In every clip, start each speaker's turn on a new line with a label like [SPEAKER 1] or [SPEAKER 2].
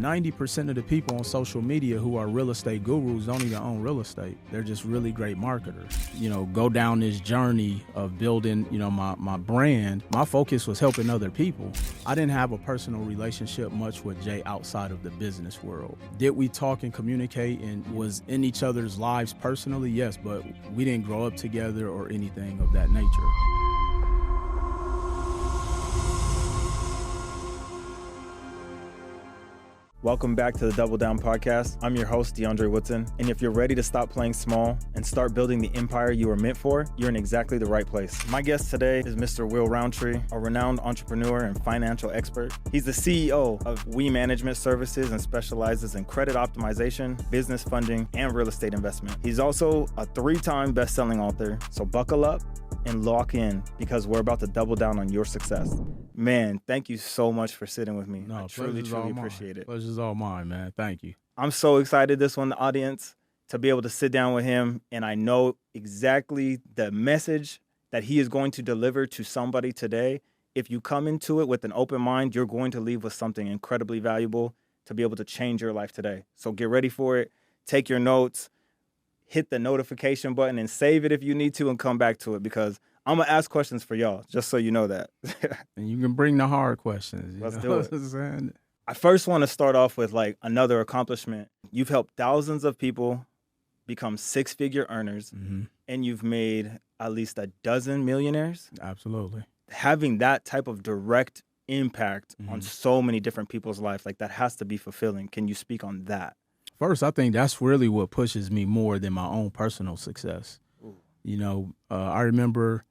[SPEAKER 1] 90% of the people on social media who are real estate gurus don't even own real estate. They're just really great marketers. Go down this journey of building, my brand. My focus was helping other people. I didn't have a personal relationship much with Jay outside of the business world. Did we talk and communicate and was in each other's lives personally? Yes, but we didn't grow up together or anything of that nature.
[SPEAKER 2] Welcome back to the Double Down Podcast. I'm your host, DeAndre Woodson. And if you're ready to stop playing small and start building the empire you were meant for, you're in exactly the right place. My guest today is Mr. Will Roundtree, a renowned entrepreneur and financial expert. He's the CEO of We Management Services and specializes in credit optimization, business funding, and real estate investment. He's also a 3-time best-selling author. So buckle up and lock in because we're about to double down on your success. Man, thank you so much for sitting with me. I truly appreciate it.
[SPEAKER 1] Pleasure's all mine, man. Thank you.
[SPEAKER 2] I'm so excited this one, the audience, to be able to sit down with him. And I know exactly the message that he is going to deliver to somebody today. If you come into it with an open mind, you're going to leave with something incredibly valuable to be able to change your life today. So get ready for it. Take your notes. Hit the notification button and save it if you need to and come back to it because I'm going to ask questions for y'all, just so you know that.
[SPEAKER 1] And you can bring the hard questions.
[SPEAKER 2] Let's do it. I first want to start off with another accomplishment. You've helped thousands of people become 6-figure earners, and you've made at least a dozen millionaires.
[SPEAKER 1] Absolutely.
[SPEAKER 2] Having that type of direct impact on so many different people's lives, that has to be fulfilling. Can you speak on that?
[SPEAKER 1] First, I think that's really what pushes me more than my own personal success. Ooh. I remember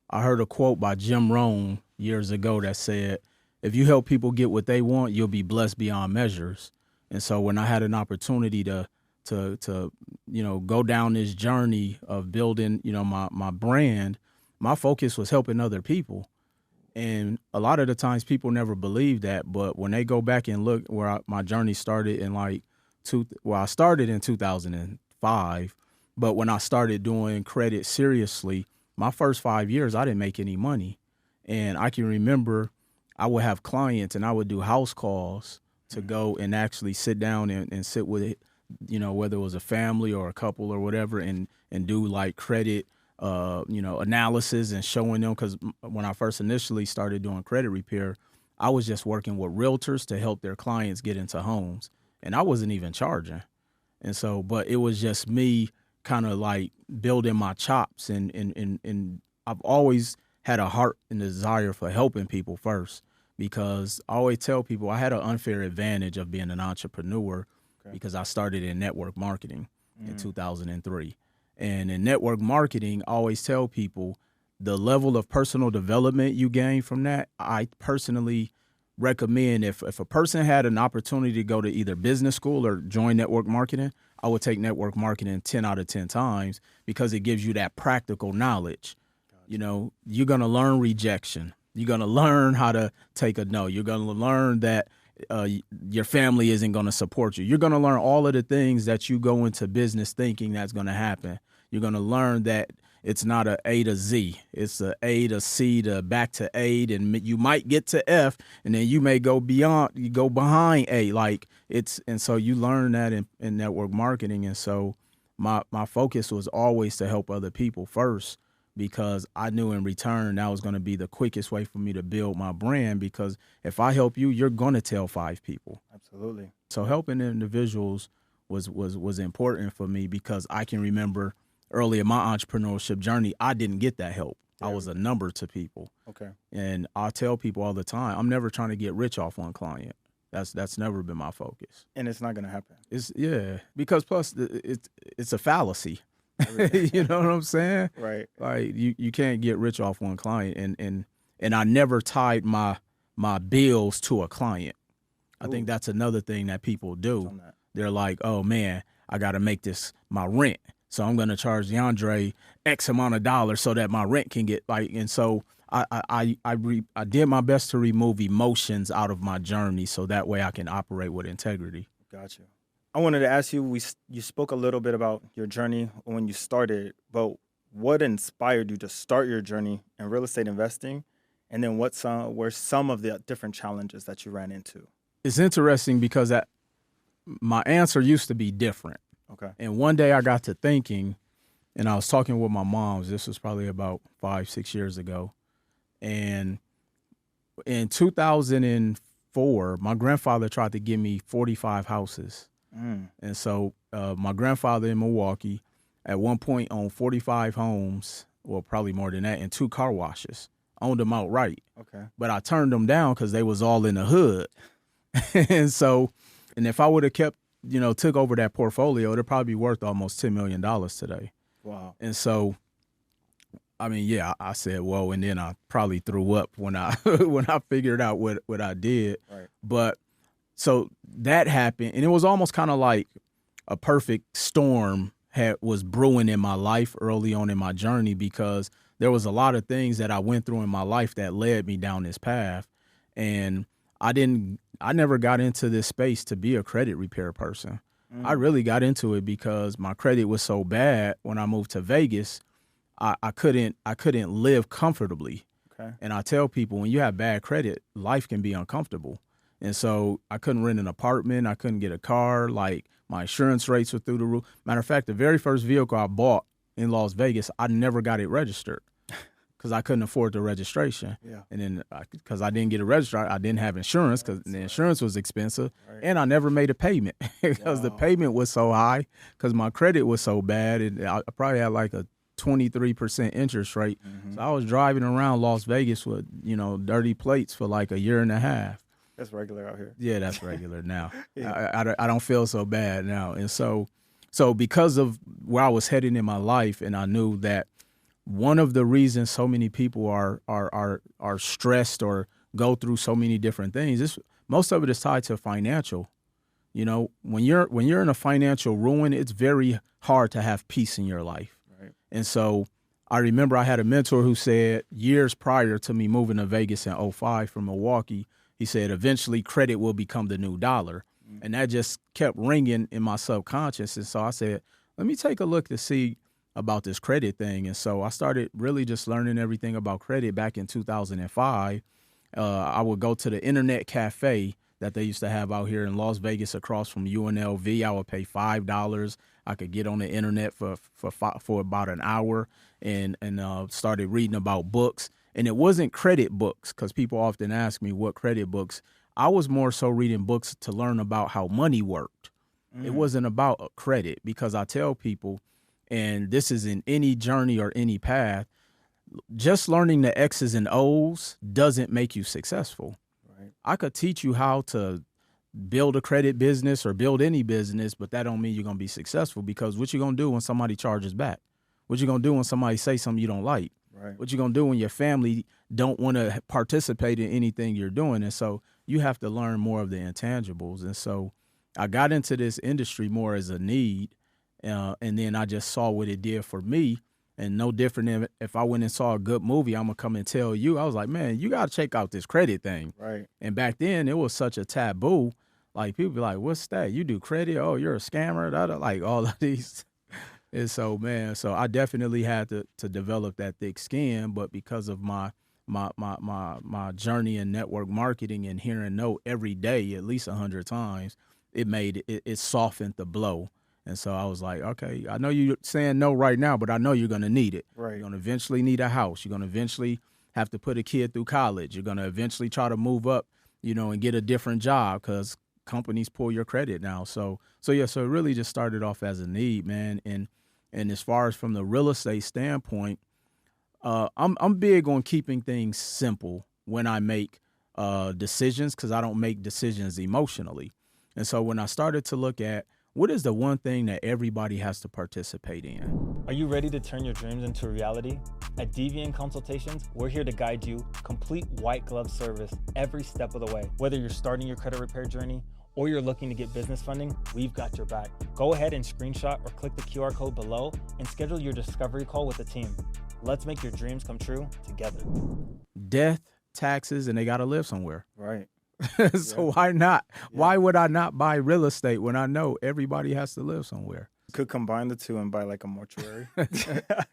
[SPEAKER 1] I heard a quote by Jim Rohn years ago that said, if you help people get what they want, you'll be blessed beyond measures. And so when I had an opportunity to go down this journey of building, my brand, my focus was helping other people. And a lot of the times people never believe that. But when they go back and look where my journey started I started in 2005, but when I started doing credit seriously, my first 5 years, I didn't make any money. And I can remember I would have clients and I would do house calls to go and actually sit down and sit with it, whether it was a family or a couple or whatever, and do credit, analysis and showing them. Because when I first initially started doing credit repair, I was just working with realtors to help their clients get into homes. And I wasn't even charging. And so, but it was just me kind of building my chops. And I've always had a heart and desire for helping people first, because I always tell people I had an unfair advantage of being an entrepreneur because I started in network marketing in 2003. And in network marketing, I always tell people the level of personal development you gain from that, I personally recommend if a person had an opportunity to go to either business school or join network marketing, I would take network marketing 10 out of 10 times because it gives you that practical knowledge. Gotcha. You're going to learn rejection. You're going to learn how to take a no. You're going to learn that your family isn't going to support you. You're going to learn all of the things that you go into business thinking that's going to happen. You're going to learn that it's not a A to Z. It's a A to C to back to A, and you might get to F, and then you may go beyond. You go behind A, and so you learn that in network marketing. And so my focus was always to help other people first, because I knew in return that was going to be the quickest way for me to build my brand. Because if I help you, you're going to tell 5 people.
[SPEAKER 2] Absolutely.
[SPEAKER 1] So helping individuals was important for me, because I can remember early in my entrepreneurship journey, I didn't get that help. Yeah. I was a number to people. Okay. And I tell people all the time, I'm never trying to get rich off one client. That's never been my focus.
[SPEAKER 2] And it's not going to happen.
[SPEAKER 1] Because plus it's a fallacy. You know what I'm saying?
[SPEAKER 2] Right.
[SPEAKER 1] You can't get rich off one client. And I never tied my bills to a client. I think that's another thing that people do. They're like, oh man, I got to make this my rent. So I'm going to charge DeAndre X amount of dollars so that my rent can get and so I did my best to remove emotions out of my journey so that way I can operate with integrity.
[SPEAKER 2] Gotcha. I wanted to ask you, you spoke a little bit about your journey when you started, but what inspired you to start your journey in real estate investing? And then what were some of the different challenges that you ran into?
[SPEAKER 1] It's interesting because my answer used to be different.
[SPEAKER 2] Okay.
[SPEAKER 1] And one day I got to thinking, and I was talking with my mom. This was probably about 5-6 years ago. And in 2004, my grandfather tried to give me 45 houses. And so my grandfather in Milwaukee at one point owned 45 homes, well, probably more than that, and 2 car washes. Owned them outright. Okay. But I turned them down because they was all in the hood. And if I would have kept, took over that portfolio, it'd probably be worth almost $10 million today. Wow. And so, I mean, yeah, I said, whoa, and then I probably threw up when I when I figured out what I did. Right. But so that happened, and it was almost kind of like a perfect storm was brewing in my life early on in my journey, because there was a lot of things that I went through in my life that led me down this path. And I never got into this space to be a credit repair person. I really got into it because my credit was so bad when I moved to Vegas. I couldn't live comfortably. Okay. And I tell people, when you have bad credit, life can be uncomfortable. And so I couldn't rent an apartment. I couldn't get a car. Like, my insurance rates were through the roof. Matter of fact, the very first vehicle I bought in Las Vegas, I never got it registered because I couldn't afford the registration. Yeah. And then because I didn't get it registered, I didn't have insurance because the insurance was expensive. Right. And I never made a payment because the payment was so high because my credit was so bad. And I probably had like a 23% interest rate. Mm-hmm. So I was driving around Las Vegas with, dirty plates for like a year and a half.
[SPEAKER 2] That's regular out here.
[SPEAKER 1] Yeah, that's regular now. Yeah. I don't feel so bad now. And so because of where I was heading in my life, and I knew that one of the reasons so many people are stressed or go through so many different things, most of it is tied to financial. When you're in a financial ruin, it's very hard to have peace in your life. Right. And so I remember I had a mentor who said years prior to me moving to Vegas in 2005 from Milwaukee, he said, eventually credit will become the new dollar. Mm-hmm. And that just kept ringing in my subconscious. And so I said, let me take a look to see about this credit thing. And so I started really just learning everything about credit back in 2005. I would go to the internet cafe that they used to have out here in Las Vegas across from UNLV. I would pay $5. I could get on the internet for about an hour and started reading about books. And it wasn't credit books, because people often ask me what credit books. I was more so reading books to learn about how money worked. It wasn't about credit, because I tell people, and this is in any journey or any path, just learning the X's and O's doesn't make you successful. Right. I could teach you how to build a credit business or build any business, but that don't mean you're going to be successful, because what you going to do when somebody charges back? What you going to do when somebody say something you don't like? Right. What you going to do when your family don't want to participate in anything you're doing? And so you have to learn more of the intangibles. And so I got into this industry more as a need, and then I just saw what it did for me. And no different than if I went and saw a good movie, I'm going to come and tell you. I was like, man, you got to check out this credit thing. Right. And back then, it was such a taboo. Like, people be like, what's that? You do credit? Oh, you're a scammer? Like, all of these. And so, man, I definitely had to develop that thick skin. But because of my journey in network marketing and hearing no every day, at least 100 times, it softened the blow. And so I was like, okay, I know you're saying no right now, but I know you're going to need it. Right. You're going to eventually need a house. You're going to eventually have to put a kid through college. You're going to eventually try to move up, and get a different job, because companies pull your credit now. So it really just started off as a need, man. And as far as from the real estate standpoint, I'm big on keeping things simple when I make decisions, because I don't make decisions emotionally. And so when I started to look at what is the one thing that everybody has to participate in?
[SPEAKER 2] Are you ready to turn your dreams into reality? At DVN Consultations, we're here to guide you, complete white glove service every step of the way. Whether you're starting your credit repair journey or you're looking to get business funding, we've got your back. Go ahead and screenshot or click the QR code below and schedule your discovery call with the team. Let's make your dreams come true together.
[SPEAKER 1] Death, taxes, and they got to live somewhere.
[SPEAKER 2] Right.
[SPEAKER 1] So why not? Yeah. Why would I not buy real estate when I know everybody has to live somewhere?
[SPEAKER 2] Could combine the two and buy like a mortuary.
[SPEAKER 1] And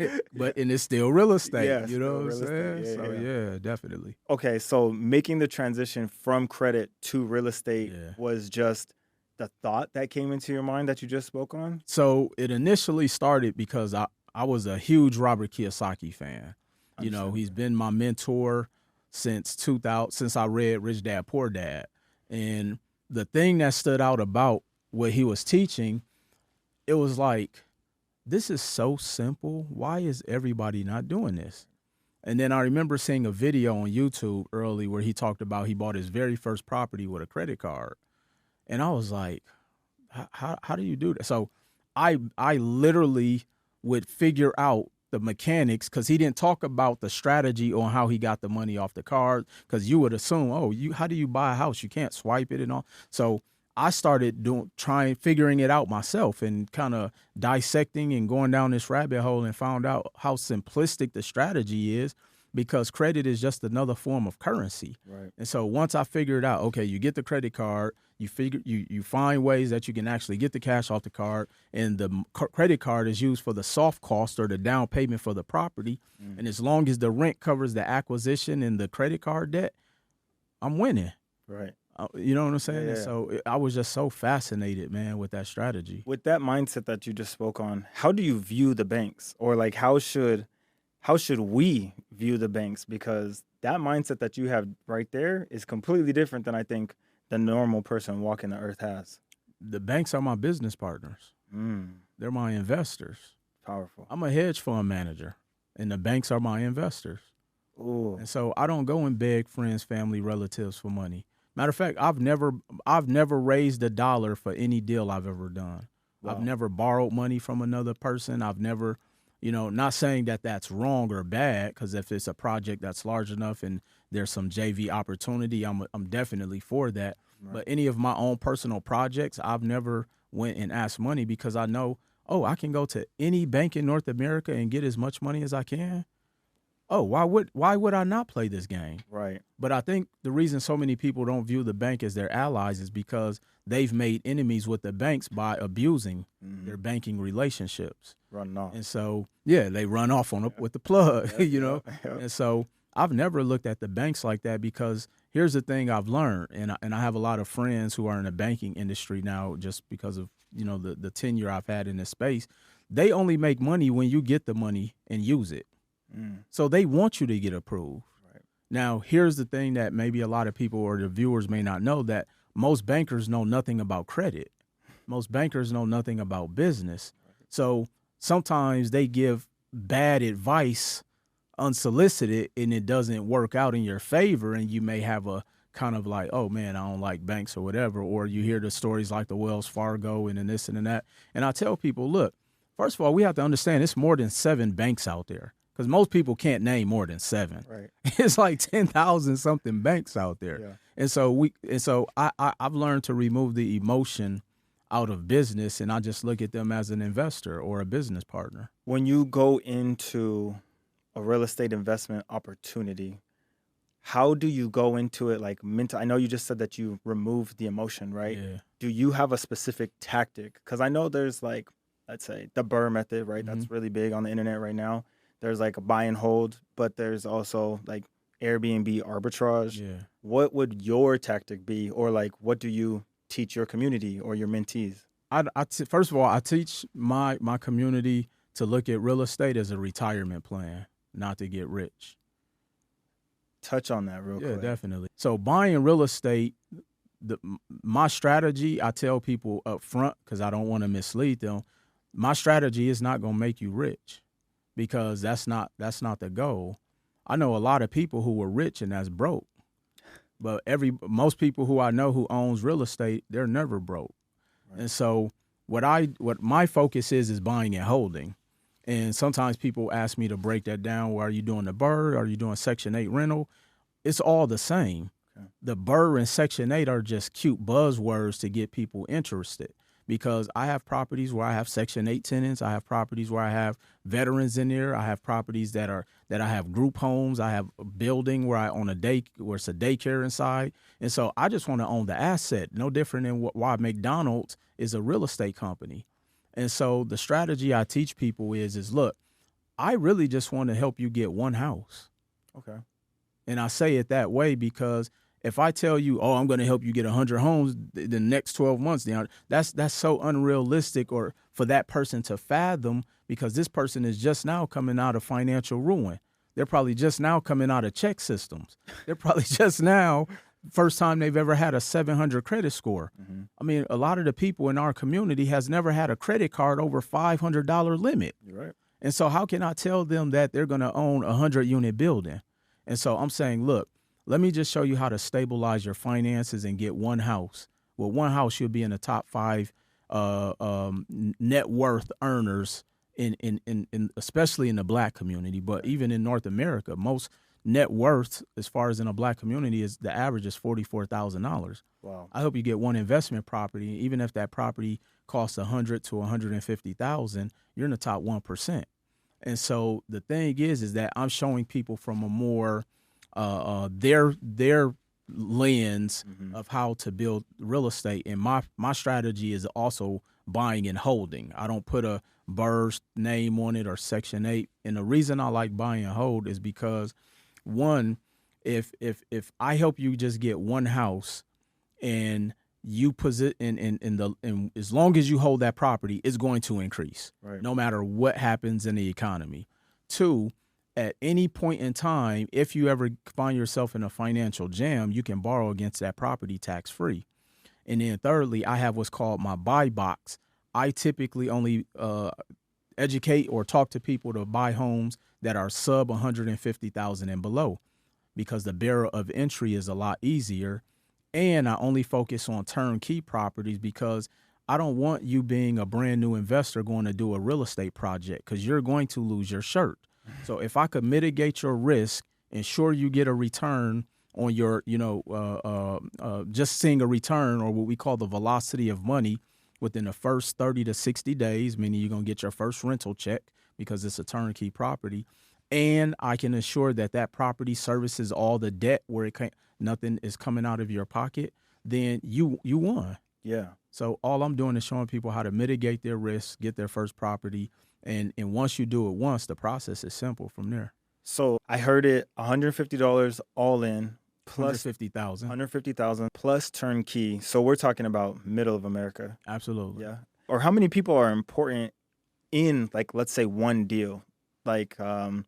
[SPEAKER 1] it's still real estate,
[SPEAKER 2] yeah,
[SPEAKER 1] you know what I'm saying?
[SPEAKER 2] Yeah.
[SPEAKER 1] Yeah, definitely.
[SPEAKER 2] Okay, so making the transition from credit to real estate was just the thought that came into your mind that you just spoke on?
[SPEAKER 1] So it initially started because I was a huge Robert Kiyosaki fan. You know, he's been my mentor since 2000, since I read Rich Dad Poor Dad. And the thing that stood out about what he was teaching, it was like, this is so simple. Why is everybody not doing this? And then I remember seeing a video on YouTube early where he talked about he bought his very first property with a credit card. And I was like, how do you do that? So I literally would figure out the mechanics, because he didn't talk about the strategy on how he got the money off the card, because you would assume, how do you buy a house? You can't swipe it and all. So I started figuring it out myself and kind of dissecting and going down this rabbit hole, and found out how simplistic the strategy is, because credit is just another form of currency.
[SPEAKER 2] Right.
[SPEAKER 1] And so once I figured out, okay, you get the credit card, you find ways that you can actually get the cash off the card, and the credit card is used for the soft cost or the down payment for the property. And as long as the rent covers the acquisition and the credit card debt, I'm winning.
[SPEAKER 2] Right.
[SPEAKER 1] You know what I'm saying?
[SPEAKER 2] Yeah.
[SPEAKER 1] And so I was just so fascinated, man, with that strategy.
[SPEAKER 2] With that mindset that you just spoke on, how do you view the banks? Or like, how should we view the banks? Because that mindset that you have right there is completely different than I think the normal person walking the earth has.
[SPEAKER 1] The banks are my business partners. They're my investors.
[SPEAKER 2] Powerful.
[SPEAKER 1] I'm a hedge fund manager, and the banks are my investors.
[SPEAKER 2] Ooh.
[SPEAKER 1] And so I don't go and beg friends, family, relatives for money. Matter of fact, I've never raised a dollar for any deal I've ever done. Wow. I've never borrowed money from another person. I've never, not saying that that's wrong or bad, because if it's a project that's large enough and there's some JV opportunity, I'm definitely for that. Right. But any of my own personal projects, I've never went and asked money, because I know, I can go to any bank in North America and get as much money as I can. Why would I not play this game?
[SPEAKER 2] Right.
[SPEAKER 1] But I think the reason so many people don't view the bank as their allies is because they've made enemies with the banks by abusing their banking relationships.
[SPEAKER 2] Running off.
[SPEAKER 1] And so, they run off with the plug, Yep. And so I've never looked at the banks like that, because here's the thing I've learned, and I have a lot of friends who are in the banking industry now just because of, the tenure I've had in this space. They only make money when you get the money and use it. So they want you to get approved. Right. Now, here's the thing that maybe a lot of people or the viewers may not know, that most bankers know nothing about credit. Most bankers know nothing about business. Right. So sometimes they give bad advice unsolicited, and it doesn't work out in your favor, and you may have a kind of like, oh man, I don't like banks or whatever, or you hear the stories like the Wells Fargo and then this and then that. And I tell people, look, first of all, we have to understand it's more than 7 banks out there. Because most people can't name more than 7. Right. It's like 10,000 something banks out there. Yeah. And so I've learned to remove the emotion out of business, and I just look at them as an investor or a business partner.
[SPEAKER 2] When you go into a real estate investment opportunity, how do you go into it like mental? I know you just said that you removed the emotion, right? Yeah. Do you have a specific tactic? Because I know there's like, let's say the BRRRR method, right? That's really big on the internet right now. There's like a buy and hold, but there's also like Airbnb arbitrage. Yeah. What would your tactic be? Or like, what do you teach your community or your mentees?
[SPEAKER 1] First of all, I teach my community to look at real estate as a retirement plan, not to get rich.
[SPEAKER 2] Touch on that real quick.
[SPEAKER 1] Yeah, definitely. So buying real estate, my strategy, I tell people up front, because I don't want to mislead them, my strategy is not going to make you rich. Because that's not the goal. I know a lot of people who were rich and that's broke. But most people who I know who owns real estate, they're never broke. Right. And so what my focus is buying and holding. And sometimes people ask me to break that down. Well, are you doing the BRRRR? Are you doing Section 8 rental? It's all the same. Okay. The BRRRR and Section 8 are just cute buzzwords to get people interested. Because I have properties where I have Section 8 tenants. I have properties where I have veterans in there. I have properties that I have group homes. I have a building where I own where it's a daycare inside. And so I just want to own the asset, no different than why McDonald's is a real estate company. And so the strategy I teach people is look, I really just want to help you get one house. Okay. And I say it that way because If I tell you, oh, I'm going to help you get 100 homes the next 12 months, that's so unrealistic, or for that person to fathom, because this person is just now coming out of financial ruin. They're probably just now coming out of check systems. They're probably just now, first time they've ever had a 700 credit score. Mm-hmm. I mean, a lot of the people in our community has never had a credit card over $500 limit.
[SPEAKER 2] You're right.
[SPEAKER 1] And so how can I tell them that they're going to own a 100-unit building? And so I'm saying, look, let me just show you how to stabilize your finances and get one house. Well, one house, you'll be in the top 5 net worth earners in especially in the Black community, but even in North America, most net worth as far as in a Black community is the average is $44,000.
[SPEAKER 2] Wow.
[SPEAKER 1] I hope you get one investment property, even if that property costs $100,000 to $150,000, you're in the top 1%. And so the thing is that I'm showing people from a more their lens mm-hmm. of how to build real estate. And my strategy is also buying and holding. I don't put a BRRRR name on it or Section 8. And the reason I like buying and hold is because, one, if I help you just get one house and you in as long as you hold that property, it's going to increase, right, no matter what happens in the economy. 2, at any point in time, if you ever find yourself in a financial jam, you can borrow against that property tax free. And then thirdly, I have what's called my buy box. I typically only educate or talk to people to buy homes that are sub $150,000 and below, because the barrier of entry is a lot easier. And I only focus on turnkey properties because I don't want you being a brand new investor going to do a real estate project, because you're going to lose your shirt. So if I could mitigate your risk, ensure you get a return on your, just seeing a return, or what we call the velocity of money, within the first 30 to 60 days, meaning you're going to get your first rental check because it's a turnkey property. And I can ensure that that property services all the debt where nothing is coming out of your pocket, then you won.
[SPEAKER 2] Yeah.
[SPEAKER 1] So all I'm doing is showing people how to mitigate their risk, get their first property. And once you do it once, the process is simple from there.
[SPEAKER 2] So I heard it, $150 all in, plus
[SPEAKER 1] $150,000
[SPEAKER 2] plus turnkey. So we're talking about middle of America.
[SPEAKER 1] Absolutely.
[SPEAKER 2] Yeah. Or how many people are important in, like, let's say one deal, like a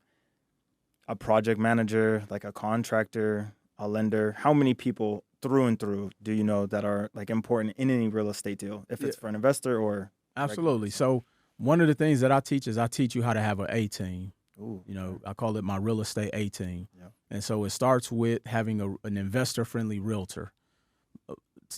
[SPEAKER 2] project manager, like a contractor, a lender? How many people through and through do you know that are like important in any real estate deal, if it's for an investor or?
[SPEAKER 1] Absolutely. So one of the things that I teach is I teach you how to have an A team.
[SPEAKER 2] Ooh,
[SPEAKER 1] I call it my real estate A team.
[SPEAKER 2] Yeah.
[SPEAKER 1] And so it starts with having an investor-friendly realtor.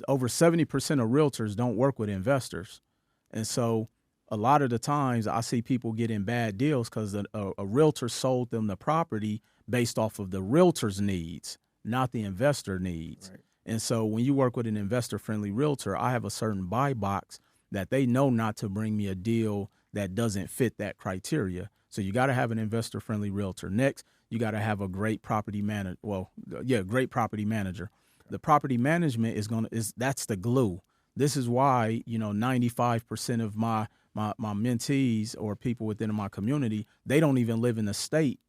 [SPEAKER 1] Over 70% of realtors don't work with investors. And so a lot of the times I see people get in bad deals because a realtor sold them the property based off of the realtor's needs, not the investor needs. Right. And so when you work with an investor-friendly realtor, I have a certain buy box that they know not to bring me a deal that doesn't fit that criteria. So you got to have an investor-friendly realtor. Next, you got to have a great property manager. Great property manager. Okay. The property management that's the glue. This is why 95% of my mentees or people within my community, they don't even live in the state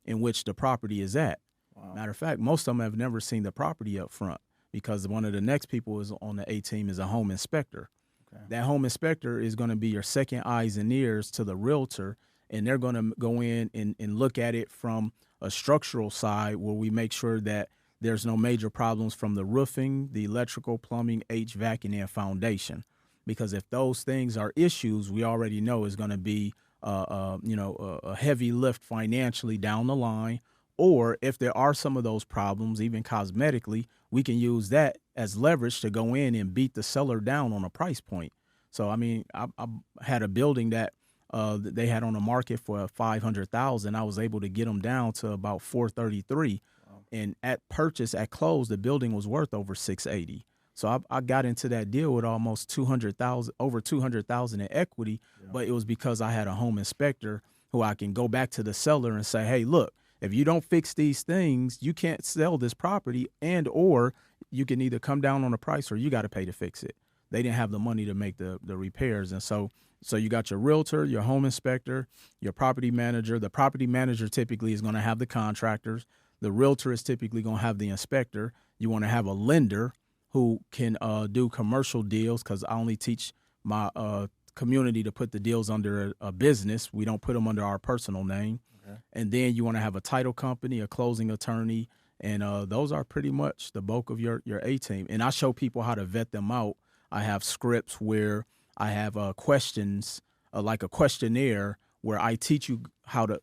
[SPEAKER 1] in which the property is at. Wow. Matter of fact, most of them have never seen the property up front, because one of the next people is on the A team is a home inspector. Okay. That home inspector is going to be your second eyes and ears to the realtor, and they're going to go in and look at it from a structural side where we make sure that there's no major problems from the roofing, the electrical, plumbing, HVAC, and foundation. Because if those things are issues, we already know is going to be a heavy lift financially down the line. Or if there are some of those problems, even cosmetically, we can use that as leverage to go in and beat the seller down on a price point. So, I mean, I had a building that they had on the market for $500,000. I was able to get them down to about $433,000. Wow. And at purchase, at close, the building was worth over $680,000. So I got into that deal with almost over $200,000 in equity, yeah. But it was because I had a home inspector who I can go back to the seller and say, hey, look, if you don't fix these things, you can't sell this property, or you can either come down on the price or you got to pay to fix it. They didn't have the money to make the repairs. And so you got your realtor, your home inspector, your property manager. The property manager typically is going to have the contractors. The realtor is typically going to have the inspector. You want to have a lender who can do commercial deals, because I only teach my community to put the deals under a business. We don't put them under our personal name. Okay. And then you want to have a title company, a closing attorney, and those are pretty much the bulk of your A-team. And I show people how to vet them out. I have scripts where I have questions, like a questionnaire, where I teach you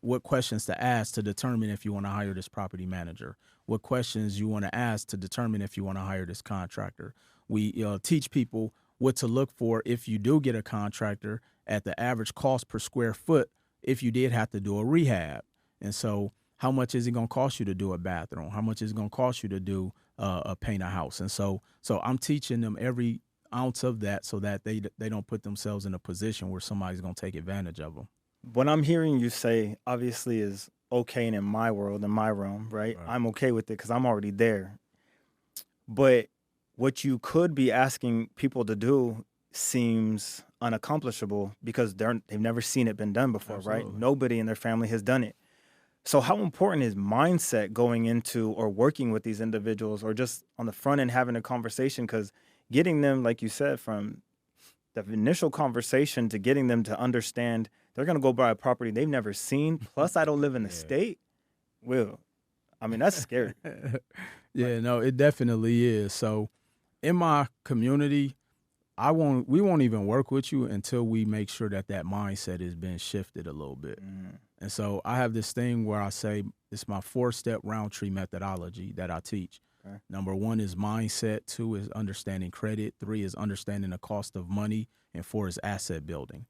[SPEAKER 1] what questions to ask to determine if you want to hire this property manager, what questions you want to ask to determine if you want to hire this contractor. We teach people what to look for if you do get a contractor at the average cost per square foot if you did have to do a rehab. And so how much is it going to cost you to do a bathroom? How much is it going to cost you to do paint a house? And so I'm teaching them every ounce of that so that they don't put themselves in a position where somebody's going to take advantage of them.
[SPEAKER 2] What I'm hearing you say obviously is okay, and in my world, in my realm, right? I'm okay with it because I'm already there. But what you could be asking people to do seems unaccomplishable because they've never seen it been done before, Absolutely. Right? Nobody in their family has done it. So how important is mindset going into or working with these individuals, or just on the front end having a conversation? Because getting them, like you said, from the initial conversation to getting them to understand they're going to go buy a property they've never seen. Plus, I don't live in the state. Will, I mean, that's scary.
[SPEAKER 1] Yeah, no, it definitely is. So in my community, we won't even work with you until we make sure that mindset has been shifted a little bit. And so I have this thing where I say it's my 4-step Roundtree methodology that I teach. Okay. Number 1 is mindset, 2 is understanding credit, 3 is understanding the cost of money, and 4 is asset building.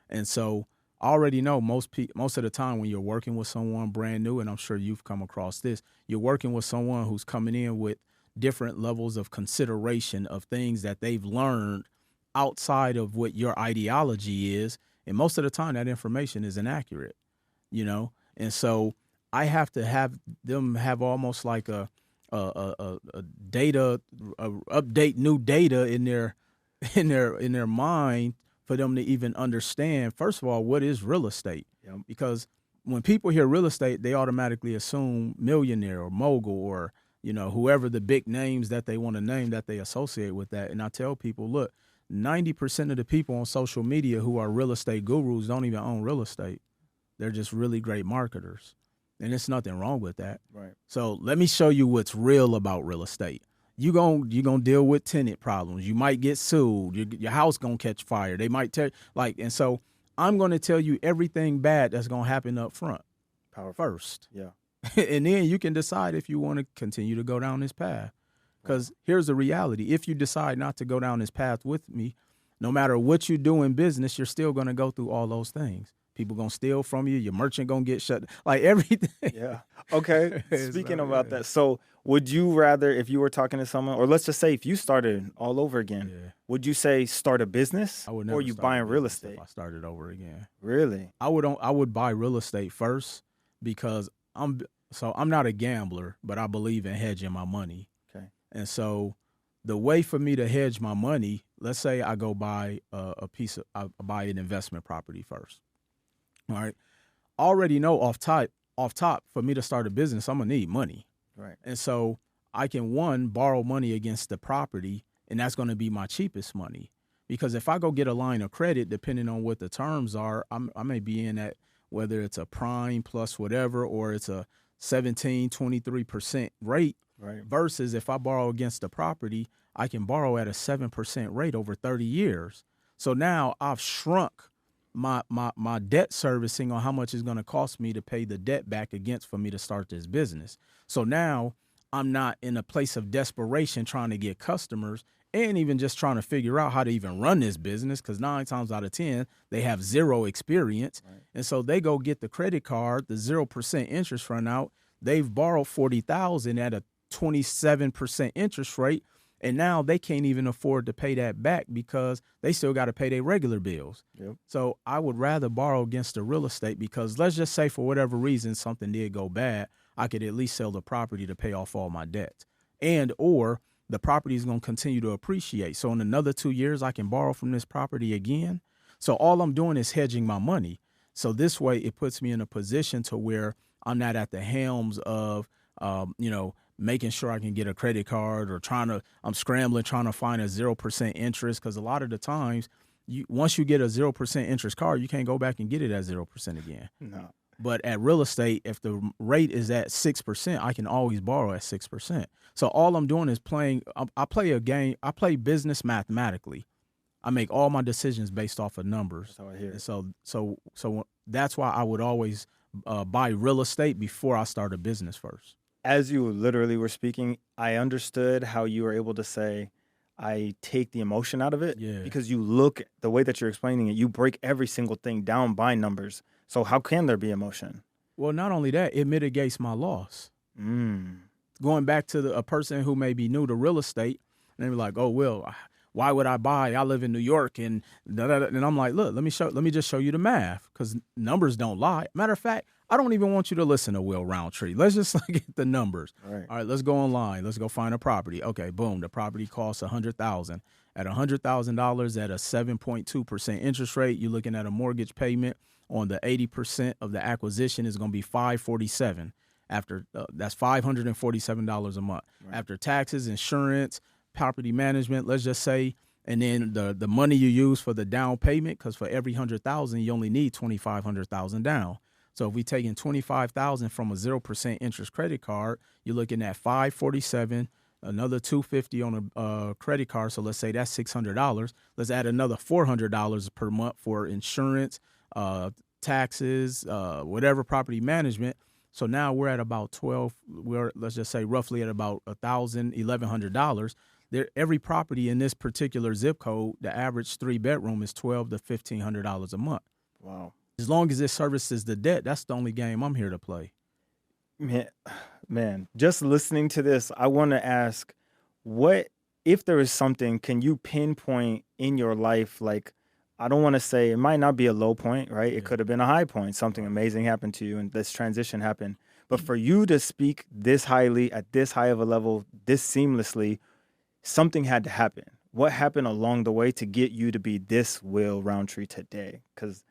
[SPEAKER 1] And so I already know most of the time when you're working with someone brand new, and I'm sure you've come across this, you're working with someone who's coming in with different levels of consideration of things that they've learned outside of what your ideology is. And most of the time that information is inaccurate, you know? And so I have to have them have almost like a update new data in their mind for them to even understand, first of all, what is real estate? Yep. Because when people hear real estate, they automatically assume millionaire or mogul or, you know, whoever the big names that they want to name that they associate with that. And I tell people, look, 90% of the people on social media who are real estate gurus don't even own real estate. They're just really great marketers. And there's nothing wrong with that. Right. So let me show you what's real about real estate. You're gonna deal with tenant problems. You might get sued. Your house gonna catch fire. They might and so I'm gonna tell you everything bad that's gonna happen up front. Power first. Yeah. And then you can decide if you want to continue to go down this path. Because here's the reality. If you decide not to go down this path with me, no matter what you do in business, you're still gonna go through all those things. People gonna steal from you. Your merchant gonna get shut. Like everything. Yeah. Okay. Speaking about that, so would you rather, if you were talking to someone, or let's just say if you started all over again, would you say start a business, or you buying real estate? If I started over again, really, I would buy real estate first because I'm not a gambler, but I believe in hedging my money. Okay. And so the way for me to hedge my money, let's say I go buy I buy an investment property first. All right. I already know off top, for me to start a business, I'm going to need money. Right. And so I can, borrow money against the property, and that's going to be my cheapest money. Because if I go get a line of credit, depending on what the terms are, I may be in at whether it's a prime plus whatever, or it's a 17, 23% rate. Right. Versus if I borrow against the property, I can borrow at a 7% rate over 30 years. So now I've shrunk my debt servicing on how much it's going to cost me to pay the debt back against for me to start this business. So now I'm not in a place of desperation trying to get customers and even just trying to figure out how to even run this business, because 9 times out of 10, they have zero experience. Right. And so they go get the credit card, the 0% interest run out. They've borrowed $40,000 at a 27% interest rate. And now they can't even afford to pay that back because they still got to pay their regular bills. Yep. So I would rather borrow against the real estate because let's just say for whatever reason something did go bad, I could at least sell the property to pay off all my debt. And or the property is going to continue to appreciate. So in another 2 years, I can borrow from this property again. So all I'm doing is hedging my money. So this way it puts me in a position to where I'm not at the helms of making sure I can get a credit card, or I'm scrambling trying to find a 0% interest, because a lot of the times, once you get a 0% interest card, you can't go back and get it at 0% again.
[SPEAKER 2] No.
[SPEAKER 1] But at real estate, if the rate is at 6%, I can always borrow at 6%. So all I'm doing is I play a game. I play business mathematically. I make all my decisions based off of numbers.
[SPEAKER 2] That's how I hear it.
[SPEAKER 1] So that's why I would always buy real estate before I start a business first.
[SPEAKER 2] As you literally were speaking, I understood how you were able to say, I take the emotion out of it.
[SPEAKER 1] Yeah.
[SPEAKER 2] Because you look, the way that you're explaining it, you break every single thing down by numbers. So how can there be emotion?
[SPEAKER 1] Well, not only that, it mitigates my loss. Going back to a person who may be new to real estate, and they're like, oh, Will, why would I buy? I live in New York. And I'm like, look, let me just show you the math, because numbers don't lie. Matter of fact, I don't even want you to listen to Will Roundtree. Let's just get the numbers.
[SPEAKER 2] Right.
[SPEAKER 1] All right, let's go online. Let's go find a property. Okay, boom. The property costs $100,000. At $100,000 at a 7.2% interest rate, you're looking at a mortgage payment on the 80% of the acquisition is going to be $547. After that's $547 a month. Right. After taxes, insurance, property management, let's just say, and then the money you use for the down payment, because for every $100,000 you only need $2,500 down. So if we taking $25,000 from a 0% interest credit card, you're looking at $547, another $250 on a credit card. So let's say that's $600. Let's add another $400 per month for insurance, taxes, whatever, property management. So now we're at about let's just say roughly at about $1,000, $1,100. Every property in this particular zip code, the average 3-bedroom is $1,200 to $1,500 a month.
[SPEAKER 2] Wow.
[SPEAKER 1] As long as it services the debt, that's the only game I'm here to play.
[SPEAKER 2] Man, just listening to this, I want to ask, what if there is something, can you pinpoint in your life, like, I don't want to say, it might not be a low point, right? Yeah. It could have been a high point. Something amazing happened to you and this transition happened. But for you to speak this highly, at this high of a level, this seamlessly, something had to happen. What happened along the way to get you to be this Will Roundtree today? Because